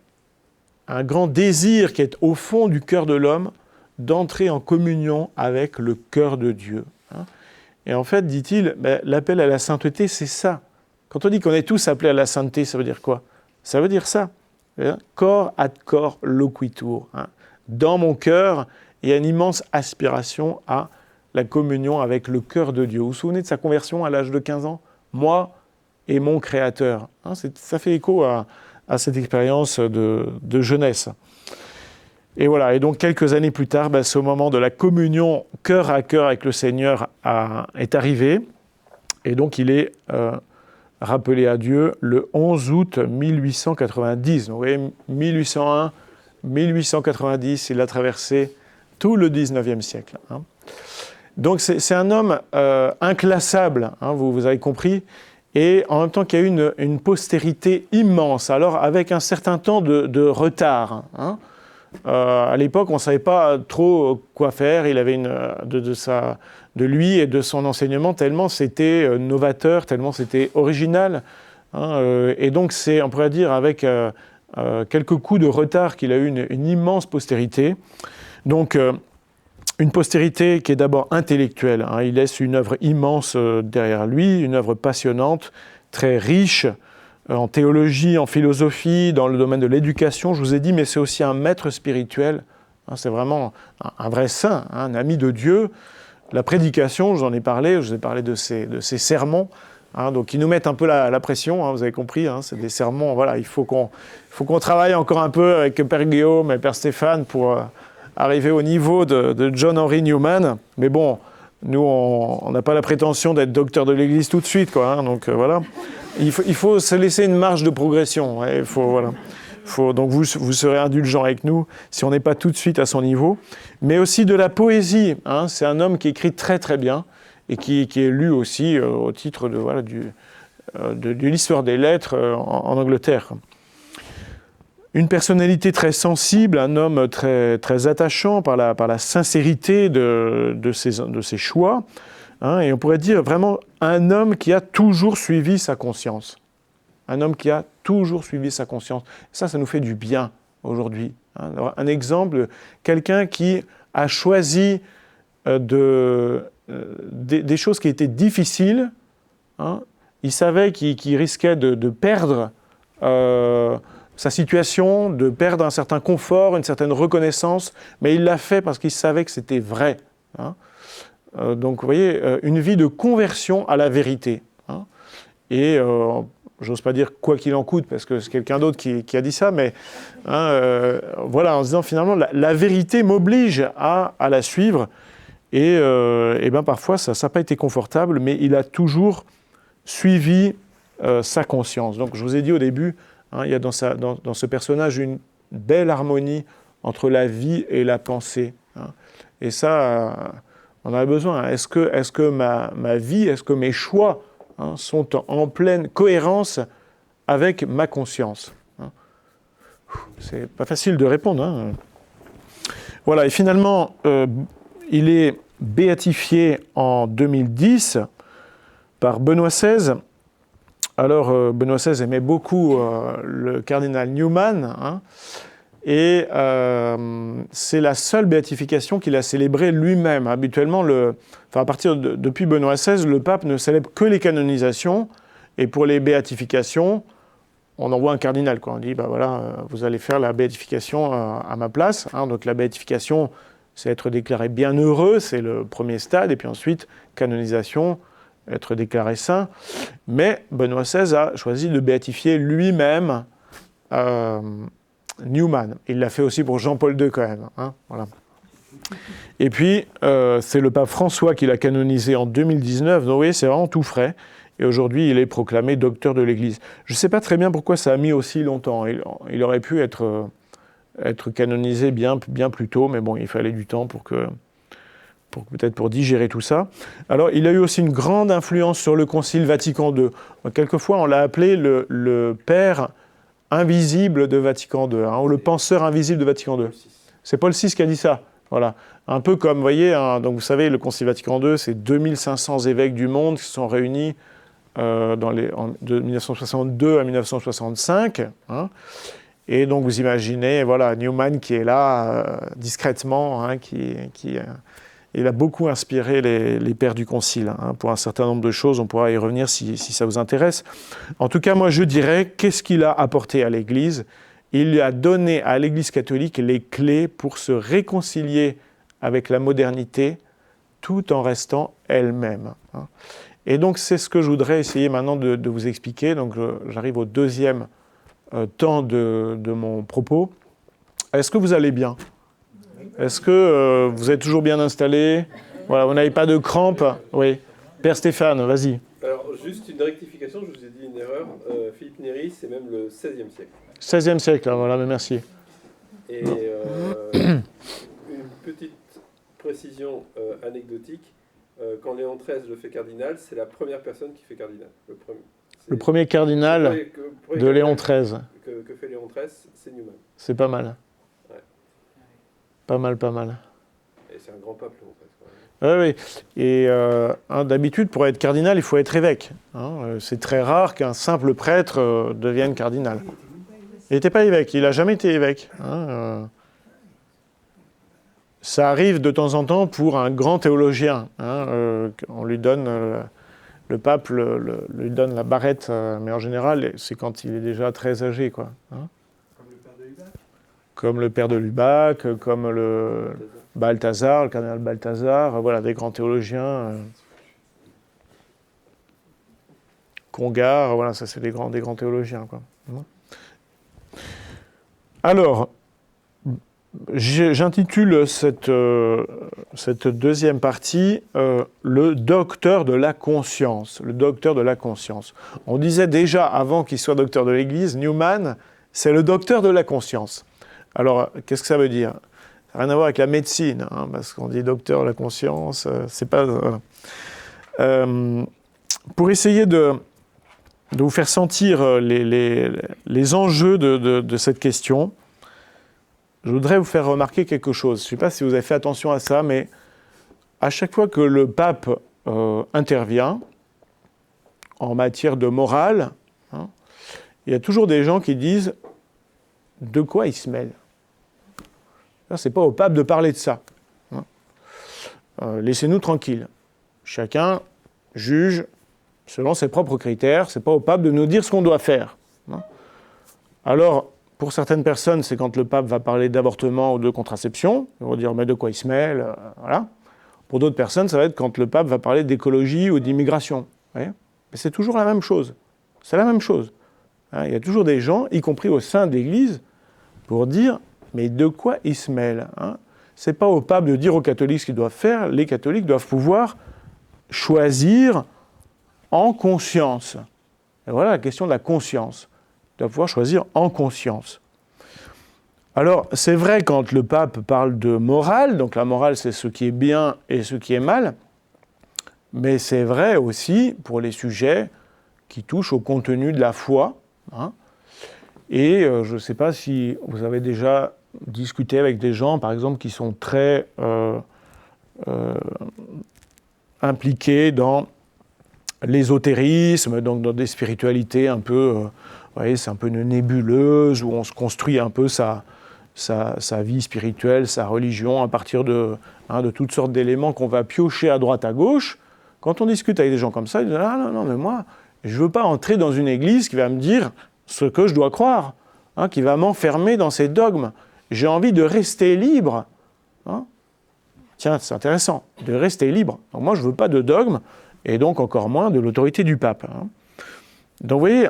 un grand désir qui est au fond du cœur de l'homme d'entrer en communion avec le cœur de Dieu. Et en fait, dit-il, l'appel à la sainteté, c'est ça. Quand on dit qu'on est tous appelés à la sainteté, ça veut dire quoi? Ça veut dire ça. Cor ad cor loquitur. Dans mon cœur, il y a une immense aspiration à la communion avec le cœur de Dieu. Vous vous souvenez de sa conversion à l'âge de 15 ans? Moi et mon Créateur. Ça fait écho à cette expérience de jeunesse. Et voilà, et donc quelques années plus tard, ce moment de la communion cœur à cœur avec le Seigneur est arrivé. Et donc il est rappelé à Dieu le 11 août 1890. Donc, vous voyez, 1801, 1890, il a traversé tout le 19e siècle. Donc c'est un homme inclassable, vous avez compris, et en même temps qu'il y a eu une postérité immense, alors avec un certain temps de retard. À l'époque, on ne savait pas trop quoi faire. Il avait de lui et de son enseignement tellement c'était novateur, tellement c'était original. Et donc on pourrait dire avec quelques coups de retard qu'il a eu une immense postérité. Donc une postérité qui est d'abord intellectuelle. Il laisse une œuvre immense derrière lui, une œuvre passionnante, très riche, en théologie, en philosophie, dans le domaine de l'éducation, je vous ai dit, mais c'est aussi un maître spirituel. C'est vraiment un vrai saint, un ami de Dieu. La prédication, je vous en ai parlé, je vous ai parlé de ses sermons, donc ils nous mettent un peu la pression, vous avez compris, c'est des sermons, voilà, il faut qu'on travaille encore un peu avec Père Guillaume et Père Stéphane pour arriver au niveau de John Henry Newman. Mais bon, nous, on n'a pas la prétention d'être docteur de l'Église tout de suite, donc voilà. Il faut se laisser une marge de progression. Donc vous serez indulgents avec nous si on n'est pas tout de suite à son niveau. Mais aussi de la poésie. C'est un homme qui écrit très très bien et qui est lu aussi au titre de l'histoire des lettres en Angleterre. Une personnalité très sensible, un homme très, très attachant par la sincérité de ses choix. Et on pourrait dire vraiment un homme qui a toujours suivi sa conscience. Un homme qui a toujours suivi sa conscience. Ça nous fait du bien aujourd'hui. Un exemple, quelqu'un qui a choisi des choses qui étaient difficiles. Il savait qu'il risquait de perdre sa situation, de perdre un certain confort, une certaine reconnaissance, mais il l'a fait parce qu'il savait que c'était vrai. Donc, vous voyez, une vie de conversion à la vérité. Et, j'ose pas dire quoi qu'il en coûte, parce que c'est quelqu'un d'autre qui a dit ça, mais voilà, en se disant finalement, la vérité m'oblige à la suivre. Et parfois, ça n'a pas été confortable, mais il a toujours suivi sa conscience. Donc, je vous ai dit au début, il y a dans ce personnage une belle harmonie entre la vie et la pensée. Et ça... on a besoin. Est-ce que ma vie, est-ce que mes choix sont en pleine cohérence avec ma conscience? C'est pas facile de répondre. Voilà, et finalement, il est béatifié en 2010 par Benoît XVI. Alors, Benoît XVI aimait beaucoup le cardinal Newman, Et c'est la seule béatification qu'il a célébrée lui-même. Habituellement, depuis Benoît XVI, le pape ne célèbre que les canonisations. Et pour les béatifications, on envoie un cardinal, quoi. On dit, vous allez faire la béatification à ma place. Hein. Donc la béatification, c'est être déclaré bienheureux, c'est le premier stade. Et puis ensuite, canonisation, être déclaré saint. Mais Benoît XVI a choisi de béatifier lui-même Newman. Il l'a fait aussi pour Jean-Paul II quand même. Hein, voilà. Et puis, c'est le pape François qui l'a canonisé en 2019. Donc vous voyez, c'est vraiment tout frais. Et aujourd'hui, il est proclamé docteur de l'Église. Je ne sais pas très bien pourquoi ça a mis aussi longtemps. Il aurait pu être canonisé bien plus tôt, mais bon, il fallait du temps peut-être pour digérer tout ça. Alors, il a eu aussi une grande influence sur le Concile Vatican II. Quelquefois, on l'a appelé le père invisible de Vatican II, hein, ou le penseur invisible de Vatican II. C'est Paul VI qui a dit ça. Voilà. Un peu comme, vous voyez, donc vous savez, le Concile Vatican II, c'est 2500 évêques du monde qui se sont réunis de 1962 à 1965. Hein. Et donc, vous imaginez, voilà, Newman qui est là, discrètement, hein, il a beaucoup inspiré les pères du Concile. Hein, pour un certain nombre de choses, on pourra y revenir si ça vous intéresse. En tout cas, moi, je dirais, qu'est-ce qu'il a apporté à l'Église ? Il a donné à l'Église catholique les clés pour se réconcilier avec la modernité, tout en restant elle-même. Hein. Et donc, c'est ce que je voudrais essayer maintenant de vous expliquer. Donc, j'arrive au deuxième temps de mon propos. Est-ce que vous allez bien ? Est-ce que vous êtes toujours bien installé ? Voilà, vous n'avez pas de crampes ? Oui. Père Stéphane, vas-y. Alors, juste une rectification, je vous ai dit une erreur. Philippe Néri, c'est même le XVIe siècle. 16e siècle, hein, voilà, mais merci. Et une petite précision anecdotique. Quand Léon XIII le fait cardinal, c'est la première personne qui fait cardinal. Le premier cardinal de Léon XIII. Que fait Léon XIII, c'est Newman. C'est pas mal. Ouais. Pas mal. Et c'est un grand pape, Léon XIII. Oui. Et d'habitude, pour être cardinal, il faut être évêque. Hein. C'est très rare qu'un simple prêtre devienne cardinal. Il n'était pas évêque, il n'a jamais été évêque. Hein. Ça arrive de temps en temps pour un grand théologien. Hein. On lui donne, le pape lui donne la barrette, mais en général, c'est quand il est déjà très âgé, quoi. Hein. Comme le père de Lubac, comme le Balthazar, le cardinal Balthazar, voilà, des grands théologiens. Congar, voilà, ça c'est des grands théologiens, quoi. Alors, j'intitule cette deuxième partie le docteur de la conscience. Le docteur de la conscience. On disait déjà avant qu'il soit docteur de l'Église, Newman, c'est le docteur de la conscience. Alors, qu'est-ce que ça veut dire ? Ça n'a rien à voir avec la médecine, hein, parce qu'on dit docteur de la conscience, c'est pas... pour essayer de vous faire sentir les enjeux de cette question, je voudrais vous faire remarquer quelque chose. Je ne sais pas si vous avez fait attention à ça, mais à chaque fois que le pape intervient en matière de morale, hein, il y a toujours des gens qui disent de quoi il se mêle. Ce n'est pas au pape de parler de ça. Hein. Laissez-nous tranquilles. Chacun juge selon ses propres critères. Ce n'est pas au pape de nous dire ce qu'on doit faire. Hein. Alors, pour certaines personnes, c'est quand le pape va parler d'avortement ou de contraception. Ils vont dire, mais de quoi il se mêle, voilà. Pour d'autres personnes, ça va être quand le pape va parler d'écologie ou d'immigration. Mais c'est toujours la même chose. C'est la même chose. Hein, il y a toujours des gens, y compris au sein de l'Église, pour dire, mais de quoi il se mêle, hein. Ce n'est pas au pape de dire aux catholiques ce qu'ils doivent faire. Les catholiques doivent pouvoir choisir en conscience. Et voilà la question de la conscience. Ils doivent pouvoir choisir en conscience. Alors, c'est vrai quand le pape parle de morale, donc la morale c'est ce qui est bien et ce qui est mal, mais c'est vrai aussi pour les sujets qui touchent au contenu de la foi. Hein. Et je ne sais pas si vous avez déjà discuté avec des gens, par exemple, qui sont très impliqués dans l'ésotérisme, donc dans des spiritualités un peu, vous voyez, c'est un peu une nébuleuse, où on se construit un peu sa vie spirituelle, sa religion, à partir de toutes sortes d'éléments qu'on va piocher à droite, à gauche. Quand on discute avec des gens comme ça, ils disent « Ah non, mais moi, je ne veux pas entrer dans une église qui va me dire ce que je dois croire, qui va m'enfermer dans ses dogmes. J'ai envie de rester libre. » Tiens, c'est intéressant, de rester libre. Donc moi, je ne veux pas de dogme, et donc encore moins de l'autorité du pape. Donc vous voyez,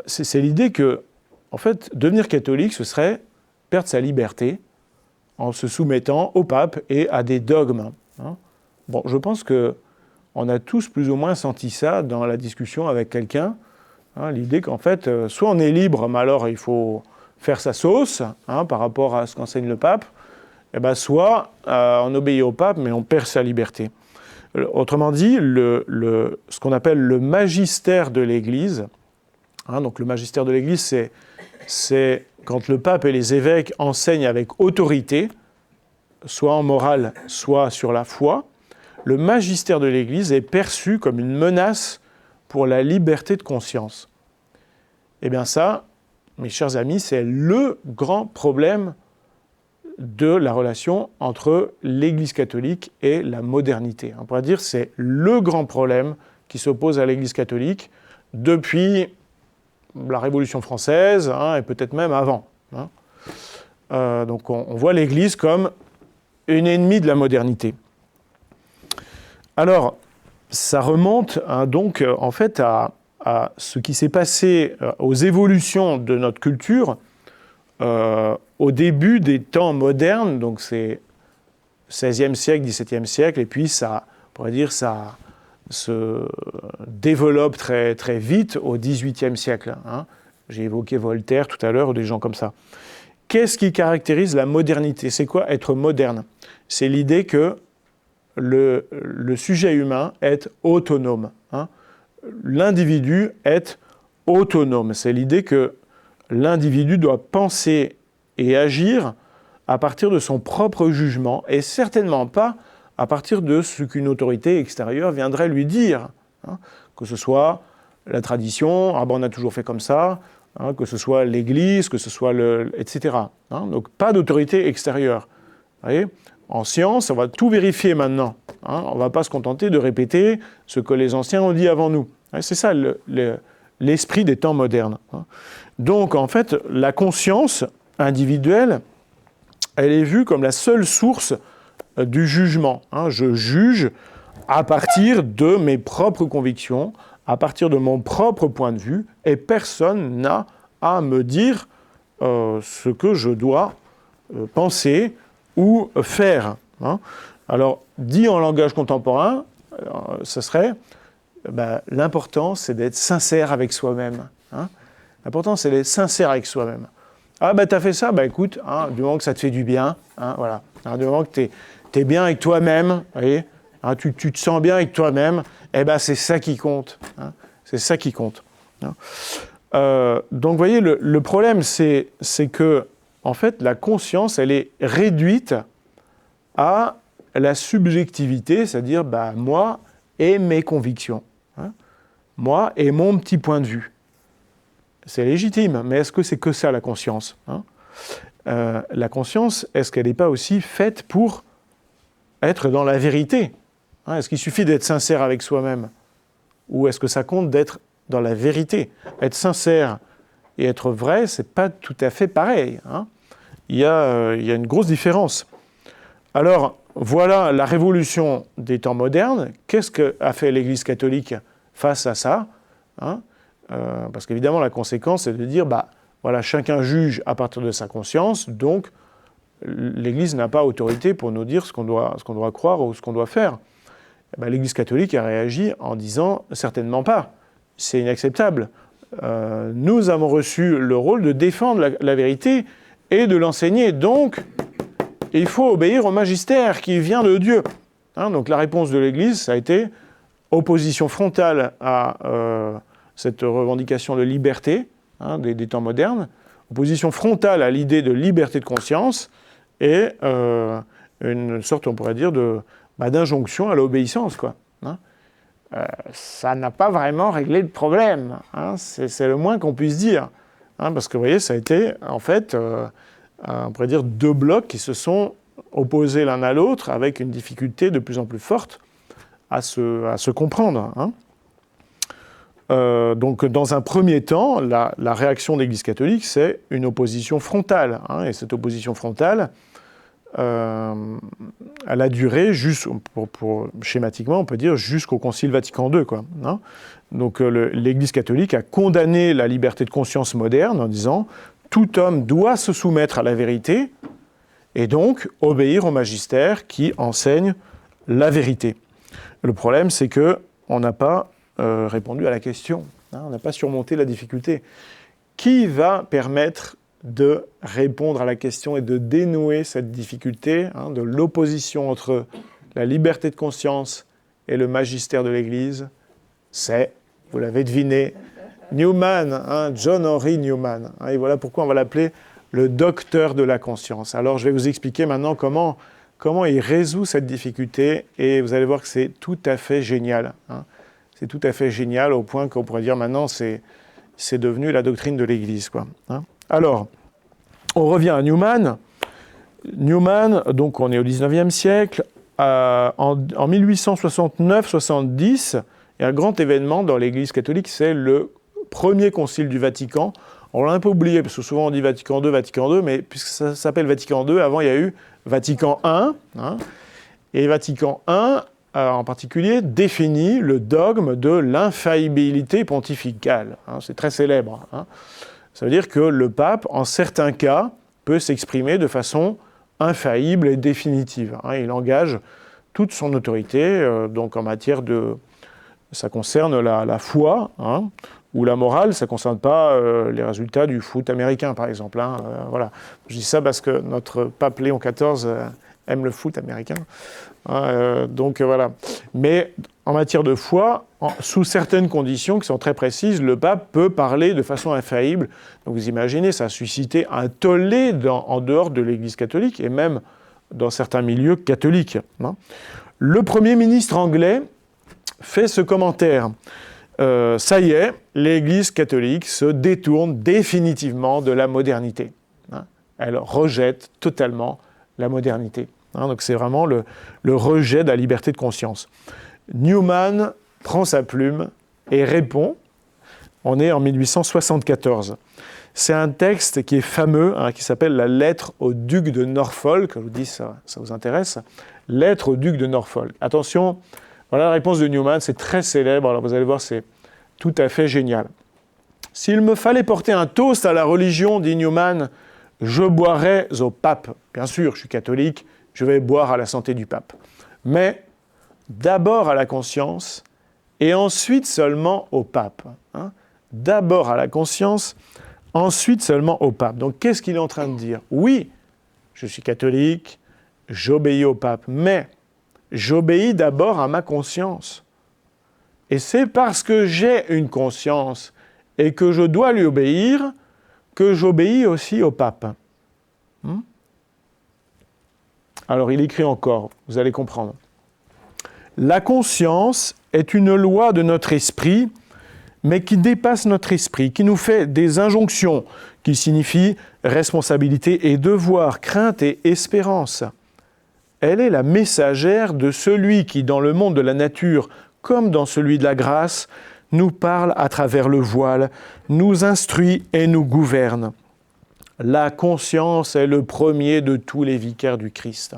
c'est l'idée que, en fait, devenir catholique, ce serait perdre sa liberté en se soumettant au pape et à des dogmes. Bon, je pense qu'on a tous plus ou moins senti ça dans la discussion avec quelqu'un. L'idée qu'en fait, soit on est libre, mais alors il faut faire sa sauce par rapport à ce qu'enseigne le pape, soit on obéit au pape, mais on perd sa liberté. Autrement dit, ce qu'on appelle le magistère de l'Église, donc le magistère de l'Église, c'est quand le pape et les évêques enseignent avec autorité, soit en morale, soit sur la foi, le magistère de l'Église est perçu comme une menace pour la liberté de conscience. Eh bien ça, mes chers amis, c'est le grand problème de la relation entre l'Église catholique et la modernité. On pourrait dire que c'est le grand problème qui s'oppose à l'Église catholique depuis la Révolution française, et peut-être même avant. Donc on voit l'Église comme une ennemie de la modernité. Alors, ça remonte donc en fait à ce qui s'est passé, aux évolutions de notre culture au début des temps modernes, donc c'est 16e siècle, 17e siècle, et puis ça, on pourrait dire, ça se développe très, très vite au 18e siècle. J'ai évoqué Voltaire tout à l'heure, ou des gens comme ça. Qu'est-ce qui caractérise la modernité? C'est quoi être moderne? C'est l'idée que le sujet humain est autonome. L'individu est autonome. C'est l'idée que l'individu doit penser et agir à partir de son propre jugement et certainement pas à partir de ce qu'une autorité extérieure viendrait lui dire. Que ce soit la tradition, on a toujours fait comme ça, que ce soit l'Église, que ce soit etc. Donc pas d'autorité extérieure. Vous voyez ? En science, on va tout vérifier maintenant. On ne va pas se contenter de répéter ce que les anciens ont dit avant nous. C'est ça l'esprit des temps modernes. Donc en fait, la conscience individuelle, elle est vue comme la seule source du jugement. Je juge à partir de mes propres convictions, à partir de mon propre point de vue, et personne n'a à me dire ce que je dois penser ou faire. Alors, dit en langage contemporain, ce serait l'important, c'est d'être sincère avec soi-même. L'important, c'est d'être sincère avec soi-même. Ah, t'as fait ça, écoute, du moment que ça te fait du bien, voilà. Du moment que t'es bien avec toi-même, vous voyez, tu te sens bien avec toi-même, c'est ça qui compte. C'est ça qui compte. Donc, vous voyez, le problème, c'est que, en fait, la conscience, elle est réduite à la subjectivité, c'est-à-dire, moi et mes convictions. Moi et mon petit point de vue. C'est légitime, mais est-ce que c'est que ça, la conscience ? La conscience, est-ce qu'elle n'est pas aussi faite pour être dans la vérité ? Est-ce qu'il suffit d'être sincère avec soi-même ? Ou est-ce que ça compte d'être dans la vérité ? Être sincère et être vrai, c'est pas tout à fait pareil. Il y a une grosse différence. Alors, voilà la révolution des temps modernes. Qu'est-ce qu'a fait l'Église catholique face à ça ? Parce qu'évidemment, la conséquence, c'est de dire, voilà, chacun juge à partir de sa conscience, donc l'Église n'a pas autorité pour nous dire ce qu'on doit croire ou ce qu'on doit faire. L'Église catholique a réagi en disant, certainement pas, c'est inacceptable. Nous avons reçu le rôle de défendre la vérité et de l'enseigner, donc il faut obéir au magistère qui vient de Dieu. Donc la réponse de l'Église, ça a été opposition frontale à cette revendication de liberté des temps modernes, opposition frontale à l'idée de liberté de conscience et une sorte, on pourrait dire, d'injonction à l'obéissance, quoi. Ça n'a pas vraiment réglé le problème, c'est le moins qu'on puisse dire. Parce que, vous voyez, ça a été, en fait, on pourrait dire, deux blocs qui se sont opposés l'un à l'autre avec une difficulté de plus en plus forte à se comprendre. Hein. Donc, dans un premier temps, la réaction de l'Église catholique, c'est une opposition frontale. Hein, et cette opposition frontale, elle a duré, schématiquement, on peut dire, jusqu'au Concile Vatican II. Quoi, hein. Donc, l'Église catholique a condamné la liberté de conscience moderne en disant « tout homme doit se soumettre à la vérité et donc obéir au magistère qui enseigne la vérité ». Le problème, c'est qu'on n'a pas répondu à la question. Hein, on n'a pas surmonté la difficulté. Qui va permettre de répondre à la question et de dénouer cette difficulté de l'opposition entre la liberté de conscience et le magistère de l'Église? C'est, vous l'avez deviné, Newman, John Henry Newman. Et voilà pourquoi on va l'appeler le docteur de la conscience. Alors je vais vous expliquer maintenant comment il résout cette difficulté, et vous allez voir que c'est tout à fait génial. Hein. C'est tout à fait génial au point qu'on pourrait dire maintenant c'est devenu la doctrine de l'Église. Quoi, hein. Alors, on revient à Newman. Newman, donc on est au XIXe siècle. En 1869-70, il y a un grand événement dans l'Église catholique, c'est le premier concile du Vatican. On l'a un peu oublié, parce que souvent on dit Vatican II, mais puisque ça s'appelle Vatican II, avant il y a eu Vatican I. Hein, et Vatican I, en particulier, définit le dogme de l'infaillibilité pontificale. Hein, c'est très célèbre. Hein. Ça veut dire que le pape, en certains cas, peut s'exprimer de façon infaillible et définitive. Hein. Il engage toute son autorité, donc en matière de... Ça concerne la foi, hein, ou la morale, ça ne concerne pas les résultats du foot américain, par exemple. Hein, voilà. Je dis ça parce que notre pape Léon XIV aime le foot américain. Donc voilà. Mais en matière de foi, sous certaines conditions qui sont très précises, le pape peut parler de façon infaillible. Donc vous imaginez, ça a suscité un tollé en dehors de l'Église catholique et même dans certains milieux catholiques. Hein. Le Premier ministre anglais fait ce commentaire. Ça y est, l'Église catholique se détourne définitivement de la modernité. Hein. Elle rejette totalement la modernité. Hein, donc c'est vraiment le rejet de la liberté de conscience. Newman prend sa plume et répond. On est en 1874. C'est un texte qui est fameux, hein, qui s'appelle la lettre au duc de Norfolk. Je vous dis, ça vous intéresse. Lettre au duc de Norfolk. Attention, voilà la réponse de Newman, c'est très célèbre. Alors vous allez voir, c'est tout à fait génial. S'il me fallait porter un toast à la religion, dit Newman, je boirais au pape. Bien sûr, je suis catholique, je vais boire à la santé du pape. Mais d'abord à la conscience et ensuite seulement au pape. Hein. D'abord à la conscience, ensuite seulement au pape. Donc qu'est-ce qu'il est en train de dire? Oui, je suis catholique, j'obéis au pape, mais j'obéis d'abord à ma conscience. Et c'est parce que j'ai une conscience et que je dois lui obéir que j'obéis aussi au pape. Alors il écrit encore, vous allez comprendre. La conscience est une loi de notre esprit, mais qui dépasse notre esprit, qui nous fait des injonctions, qui signifient responsabilité et devoir, crainte et espérance. Elle est la messagère de celui qui, dans le monde de la nature, comme dans celui de la grâce, nous parle à travers le voile, nous instruit et nous gouverne. La conscience est le premier de tous les vicaires du Christ.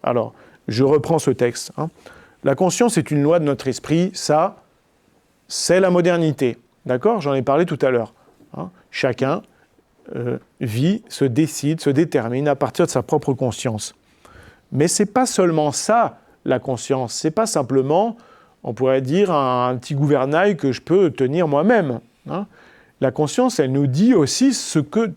Alors, je reprends ce texte. La conscience est une loi de notre esprit, ça, c'est la modernité. D'accord ? J'en ai parlé tout à l'heure. Chacun vit, se décide, se détermine à partir de sa propre conscience. Mais ce n'est pas seulement ça, la conscience. Ce n'est pas simplement, on pourrait dire, un petit gouvernail que je peux tenir moi-même. La conscience, elle nous dit aussi ce que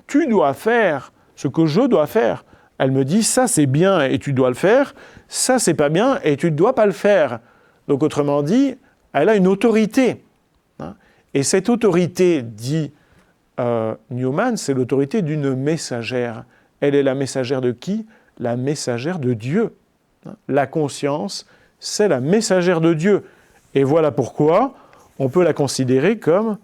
tu dois faire, ce que je dois faire. Elle me dit, ça c'est bien et tu dois le faire, ça c'est pas bien et tu ne dois pas le faire. Donc autrement dit, elle a une autorité. Et cette autorité, dit Newman, c'est l'autorité d'une messagère. Elle est la messagère de qui ? La messagère de Dieu. La conscience, c'est la messagère de Dieu. Et voilà pourquoi on peut la considérer comme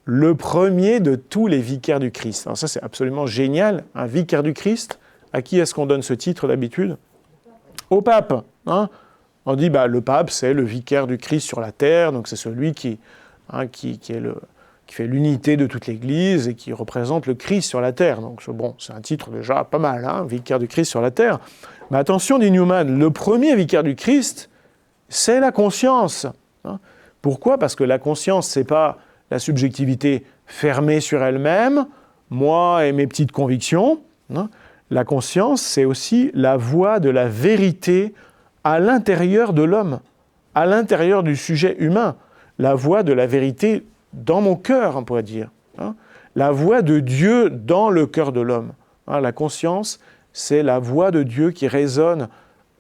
le premier de tous les vicaires du Christ. Alors ça, c'est absolument génial. Un vicaire du Christ, à qui est-ce qu'on donne ce titre d'habitude ? Au pape. Hein ? On dit, le pape, c'est le vicaire du Christ sur la terre, donc c'est celui qui fait l'unité de toute l'Église et qui représente le Christ sur la terre. Donc c'est un titre déjà pas mal, hein, vicaire du Christ sur la terre. Mais attention, dit Newman, le premier vicaire du Christ, c'est la conscience. Hein. Pourquoi ? Parce que la conscience, c'est pas la subjectivité fermée sur elle-même, moi et mes petites convictions. Hein. La conscience, c'est aussi la voix de la vérité à l'intérieur de l'homme, à l'intérieur du sujet humain. La voix de la vérité dans mon cœur, on pourrait dire. Hein. La voix de Dieu dans le cœur de l'homme. Hein, la conscience, c'est la voix de Dieu qui résonne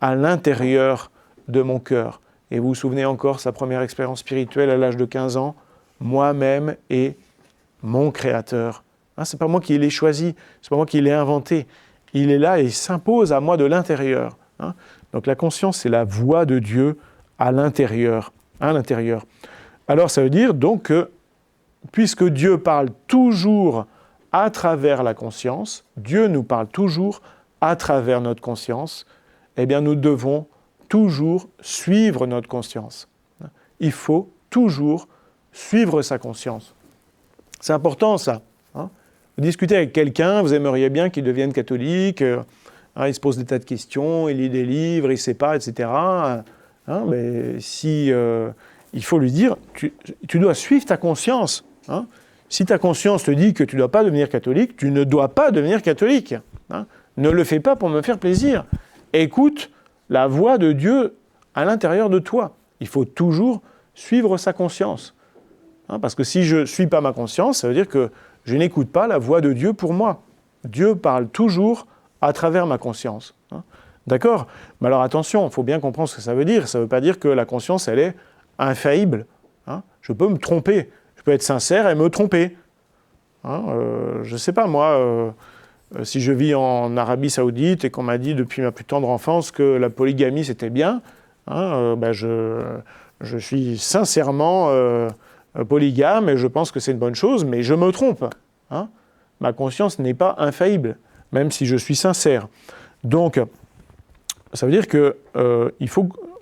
à l'intérieur de mon cœur. Et vous vous souvenez encore sa première expérience spirituelle à l'âge de 15 ans, moi-même et mon Créateur. Hein, c'est pas moi qui l'ai choisi, c'est pas moi qui l'ai inventé. Il est là et il s'impose à moi de l'intérieur. Hein. Donc la conscience, c'est la voix de Dieu à l'intérieur. Alors ça veut dire donc que, puisque Dieu parle toujours à travers la conscience, Dieu nous parle toujours à travers notre conscience, eh bien nous devons toujours suivre notre conscience. Il faut toujours suivre sa conscience. C'est important ça. Hein. Vous discutez avec quelqu'un, vous aimeriez bien qu'il devienne catholique, il se pose des tas de questions, il lit des livres, il ne sait pas, etc. Mais il faut lui dire, tu dois suivre ta conscience. Hein. Si ta conscience te dit que tu ne dois pas devenir catholique, tu ne dois pas devenir catholique. Hein. Ne le fais pas pour me faire plaisir. Écoute la voix de Dieu à l'intérieur de toi. Il faut toujours suivre sa conscience. Hein, parce que si je ne suis pas ma conscience, ça veut dire que je n'écoute pas la voix de Dieu pour moi. Dieu parle toujours à travers ma conscience. Hein. D'accord ? Mais alors attention, il faut bien comprendre ce que ça veut dire. Ça ne veut pas dire que la conscience, elle est infaillible. Hein. Je peux me tromper. Je peux être sincère et me tromper. Hein, je ne sais pas, moi, si je vis en Arabie Saoudite et qu'on m'a dit depuis ma plus tendre enfance que la polygamie, c'était bien, hein, je suis sincèrement polygame et je pense que c'est une bonne chose, mais je me trompe. Hein. Ma conscience n'est pas infaillible, même si je suis sincère. Donc, ça veut dire que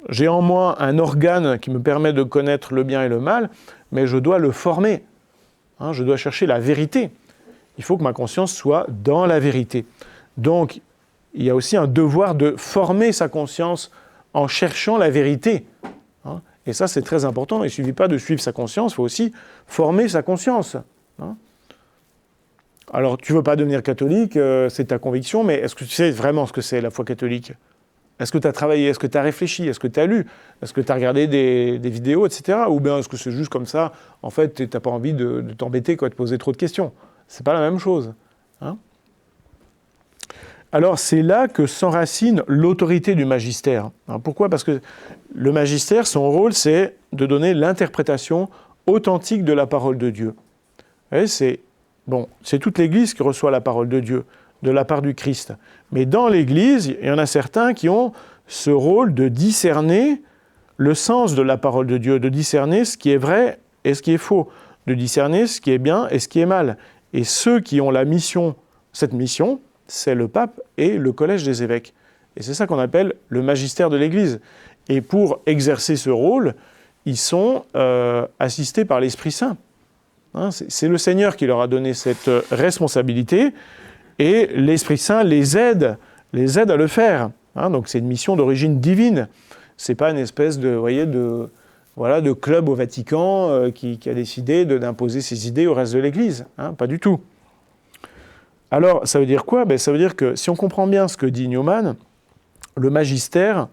j'ai en moi un organe qui me permet de connaître le bien et le mal, mais je dois le former. Hein, je dois chercher la vérité. Il faut que ma conscience soit dans la vérité. Donc, il y a aussi un devoir de former sa conscience en cherchant la vérité. Hein, et ça, c'est très important. Il ne suffit pas de suivre sa conscience, il faut aussi former sa conscience. Hein. Alors, tu ne veux pas devenir catholique, c'est ta conviction, mais est-ce que tu sais vraiment ce que c'est la foi catholique ? Est-ce que tu as travaillé ? Est-ce que tu as réfléchi ? Est-ce que tu as lu ? Est-ce que tu as regardé des vidéos, etc. Ou bien est-ce que c'est juste comme ça, en fait, tu n'as pas envie de t'embêter, de poser trop de questions ? C'est pas la même chose. Hein ? Alors, c'est là que s'enracine l'autorité du magistère. Alors, pourquoi ? Parce que le magistère, son rôle, c'est de donner l'interprétation authentique de la parole de Dieu. Vous voyez, c'est toute l'Église qui reçoit la parole de Dieu, de la part du Christ. Mais dans l'Église, il y en a certains qui ont ce rôle de discerner le sens de la parole de Dieu, de discerner ce qui est vrai et ce qui est faux, de discerner ce qui est bien et ce qui est mal. Et ceux qui ont cette mission, c'est le pape et le collège des évêques. Et c'est ça qu'on appelle le magistère de l'Église. Et pour exercer ce rôle, ils sont assistés par l'Esprit Saint. Hein, c'est le Seigneur qui leur a donné cette responsabilité, et l'Esprit Saint les aide à le faire. Hein, donc c'est une mission d'origine divine. C'est pas une espèce de club au Vatican qui a décidé d'imposer ses idées au reste de l'Église. Hein, pas du tout. Alors, ça veut dire quoi ? Ça veut dire que si on comprend bien ce que dit Newman, le magistère,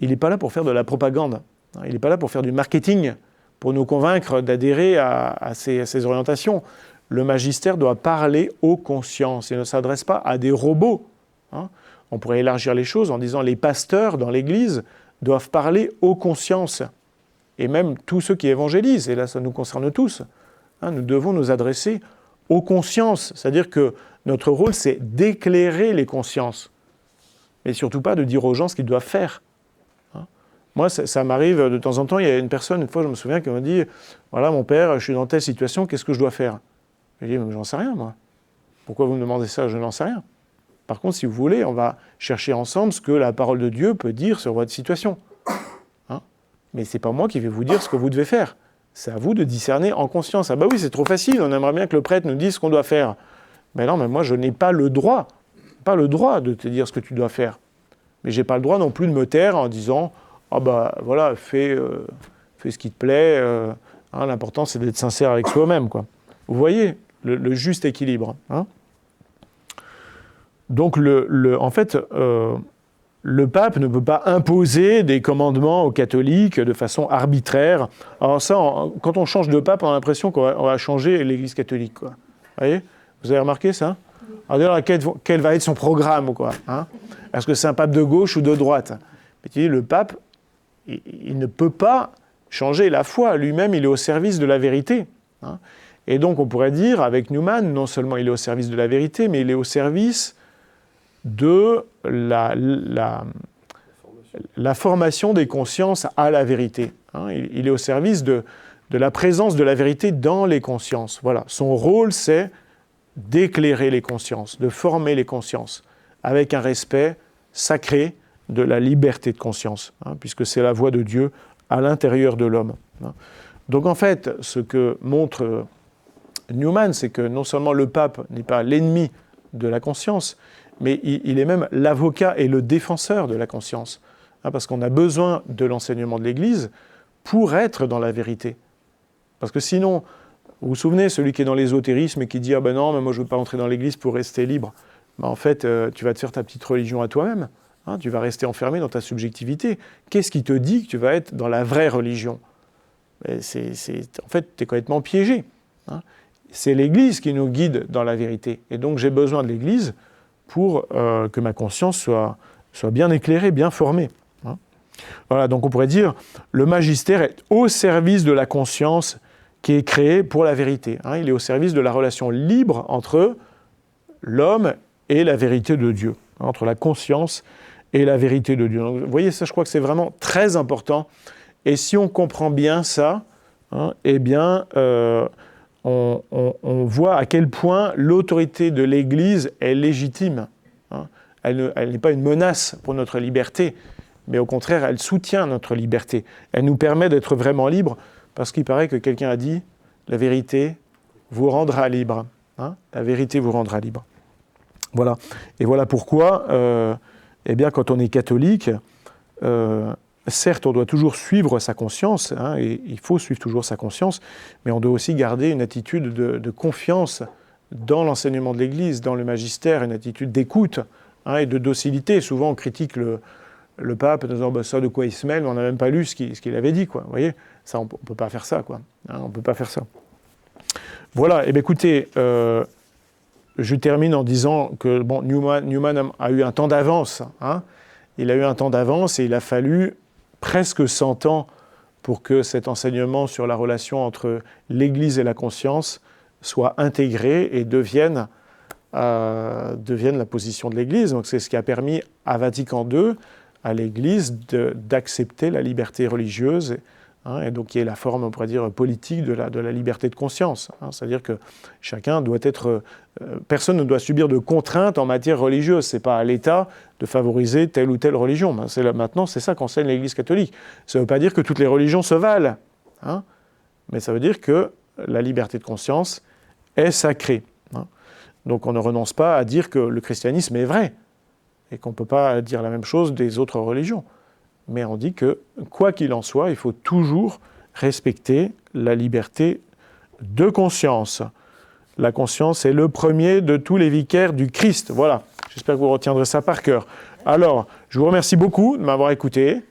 il n'est pas là pour faire de la propagande. Hein, il n'est pas là pour faire du marketing, pour nous convaincre d'adhérer à ces orientations. Le magistère doit parler aux consciences et ne s'adresse pas à des robots. Hein. On pourrait élargir les choses en disant les pasteurs dans l'Église doivent parler aux consciences. Et même tous ceux qui évangélisent, et là ça nous concerne tous, hein, nous devons nous adresser aux consciences. C'est-à-dire que notre rôle, c'est d'éclairer les consciences. Mais surtout pas de dire aux gens ce qu'ils doivent faire. Hein. Moi, ça m'arrive de temps en temps, il y a une personne, une fois, je me souviens, qui m'a dit « Voilà, mon père, je suis dans telle situation, qu'est-ce que je dois faire ?» Je lui ai dit « Mais j'en sais rien, moi. Pourquoi vous me demandez ça? Je n'en sais rien. Par contre, si vous voulez, on va chercher ensemble ce que la parole de Dieu peut dire sur votre situation. Hein? Mais ce n'est pas moi qui vais vous dire ce que vous devez faire. C'est à vous de discerner en conscience. Ah bah oui, c'est trop facile, on aimerait bien que le prêtre nous dise ce qu'on doit faire. Mais non, mais moi, je n'ai pas le droit de te dire ce que tu dois faire. Mais je n'ai pas le droit non plus de me taire en disant « Ah bah voilà, fais ce qui te plaît. L'important, c'est d'être sincère avec soi-même. » quoi. Vous voyez le juste équilibre. Hein? Donc, en fait, le pape ne peut pas imposer des commandements aux catholiques de façon arbitraire. Alors ça, quand on change de pape, on a l'impression qu'on va changer l'Église catholique. Quoi. Vous voyez? Vous avez remarqué ça? Alors, quel va être son programme, quoi, hein? Est-ce que c'est un pape de gauche ou de droite? Mais tu dis, le pape, il ne peut pas changer la foi. Lui-même, il est au service de la vérité. Hein? Et donc, on pourrait dire, avec Newman, non seulement il est au service de la vérité, mais il est au service de la formation des consciences à la vérité. Hein? Il est au service de la présence de la vérité dans les consciences. Voilà. Son rôle, c'est d'éclairer les consciences, de former les consciences, avec un respect sacré de la liberté de conscience, hein, puisque c'est la voix de Dieu à l'intérieur de l'homme. Hein. Donc en fait, ce que montre Newman, c'est que non seulement le pape n'est pas l'ennemi de la conscience, mais il est même l'avocat et le défenseur de la conscience, hein, parce qu'on a besoin de l'enseignement de l'Église pour être dans la vérité. Parce que sinon, vous vous souvenez, celui qui est dans l'ésotérisme et qui dit « Ah ben non, mais moi je ne veux pas entrer dans l'Église pour rester libre. » Ben en fait, tu vas te faire ta petite religion à toi-même. Hein, tu vas rester enfermé dans ta subjectivité. Qu'est-ce qui te dit que tu vas être dans la vraie religion? En fait, tu es complètement piégé. Hein. C'est l'Église qui nous guide dans la vérité. Et donc j'ai besoin de l'Église pour que ma conscience soit bien éclairée, bien formée. Hein. Voilà, donc on pourrait dire le magistère est au service de la conscience qui est créé pour la vérité. Hein, il est au service de la relation libre entre l'homme et la vérité de Dieu, hein, entre la conscience et la vérité de Dieu. Donc, vous voyez, ça, je crois que c'est vraiment très important. Et si on comprend bien ça, hein, eh bien, on voit à quel point l'autorité de l'Église est légitime. Hein. Elle n'est pas une menace pour notre liberté, mais au contraire, elle soutient notre liberté. Elle nous permet d'être vraiment libres. Parce qu'il paraît que quelqu'un a dit « la vérité vous rendra libre hein ». La vérité vous rendra libre. Voilà. Et voilà pourquoi, eh bien, quand on est catholique, certes, on doit toujours suivre sa conscience, hein, et il faut suivre toujours sa conscience, mais on doit aussi garder une attitude de confiance dans l'enseignement de l'Église, dans le magistère, une attitude d'écoute hein, et de docilité. Souvent, on critique le pape en disant bah, « ça, de quoi il se mêle ?» On n'a même pas lu ce qu'il avait dit, quoi. Vous voyez, ça, on ne peut pas faire ça, quoi. Hein, on ne peut pas faire ça. Voilà, et bien écoutez, je termine en disant que bon, Newman a eu un temps d'avance. Hein. Il a eu un temps d'avance et il a fallu presque 100 ans pour que cet enseignement sur la relation entre l'Église et la conscience soit intégré et devienne la position de l'Église. Donc c'est ce qui a permis à Vatican II, à l'Église, d'accepter la liberté religieuse, hein, et donc qui est la forme, on pourrait dire, politique de la liberté de conscience. Hein, c'est-à-dire que chacun doit être... personne ne doit subir de contraintes en matière religieuse. Ce n'est pas à l'État de favoriser telle ou telle religion. Maintenant, c'est ça qu'enseigne l'Église catholique. Ça ne veut pas dire que toutes les religions se valent, hein, mais ça veut dire que la liberté de conscience est sacrée. Hein. Donc on ne renonce pas à dire que le christianisme est vrai, et qu'on ne peut pas dire la même chose des autres religions. Mais on dit que, quoi qu'il en soit, il faut toujours respecter la liberté de conscience. La conscience est le premier de tous les vicaires du Christ. Voilà, j'espère que vous retiendrez ça par cœur. Alors, je vous remercie beaucoup de m'avoir écouté.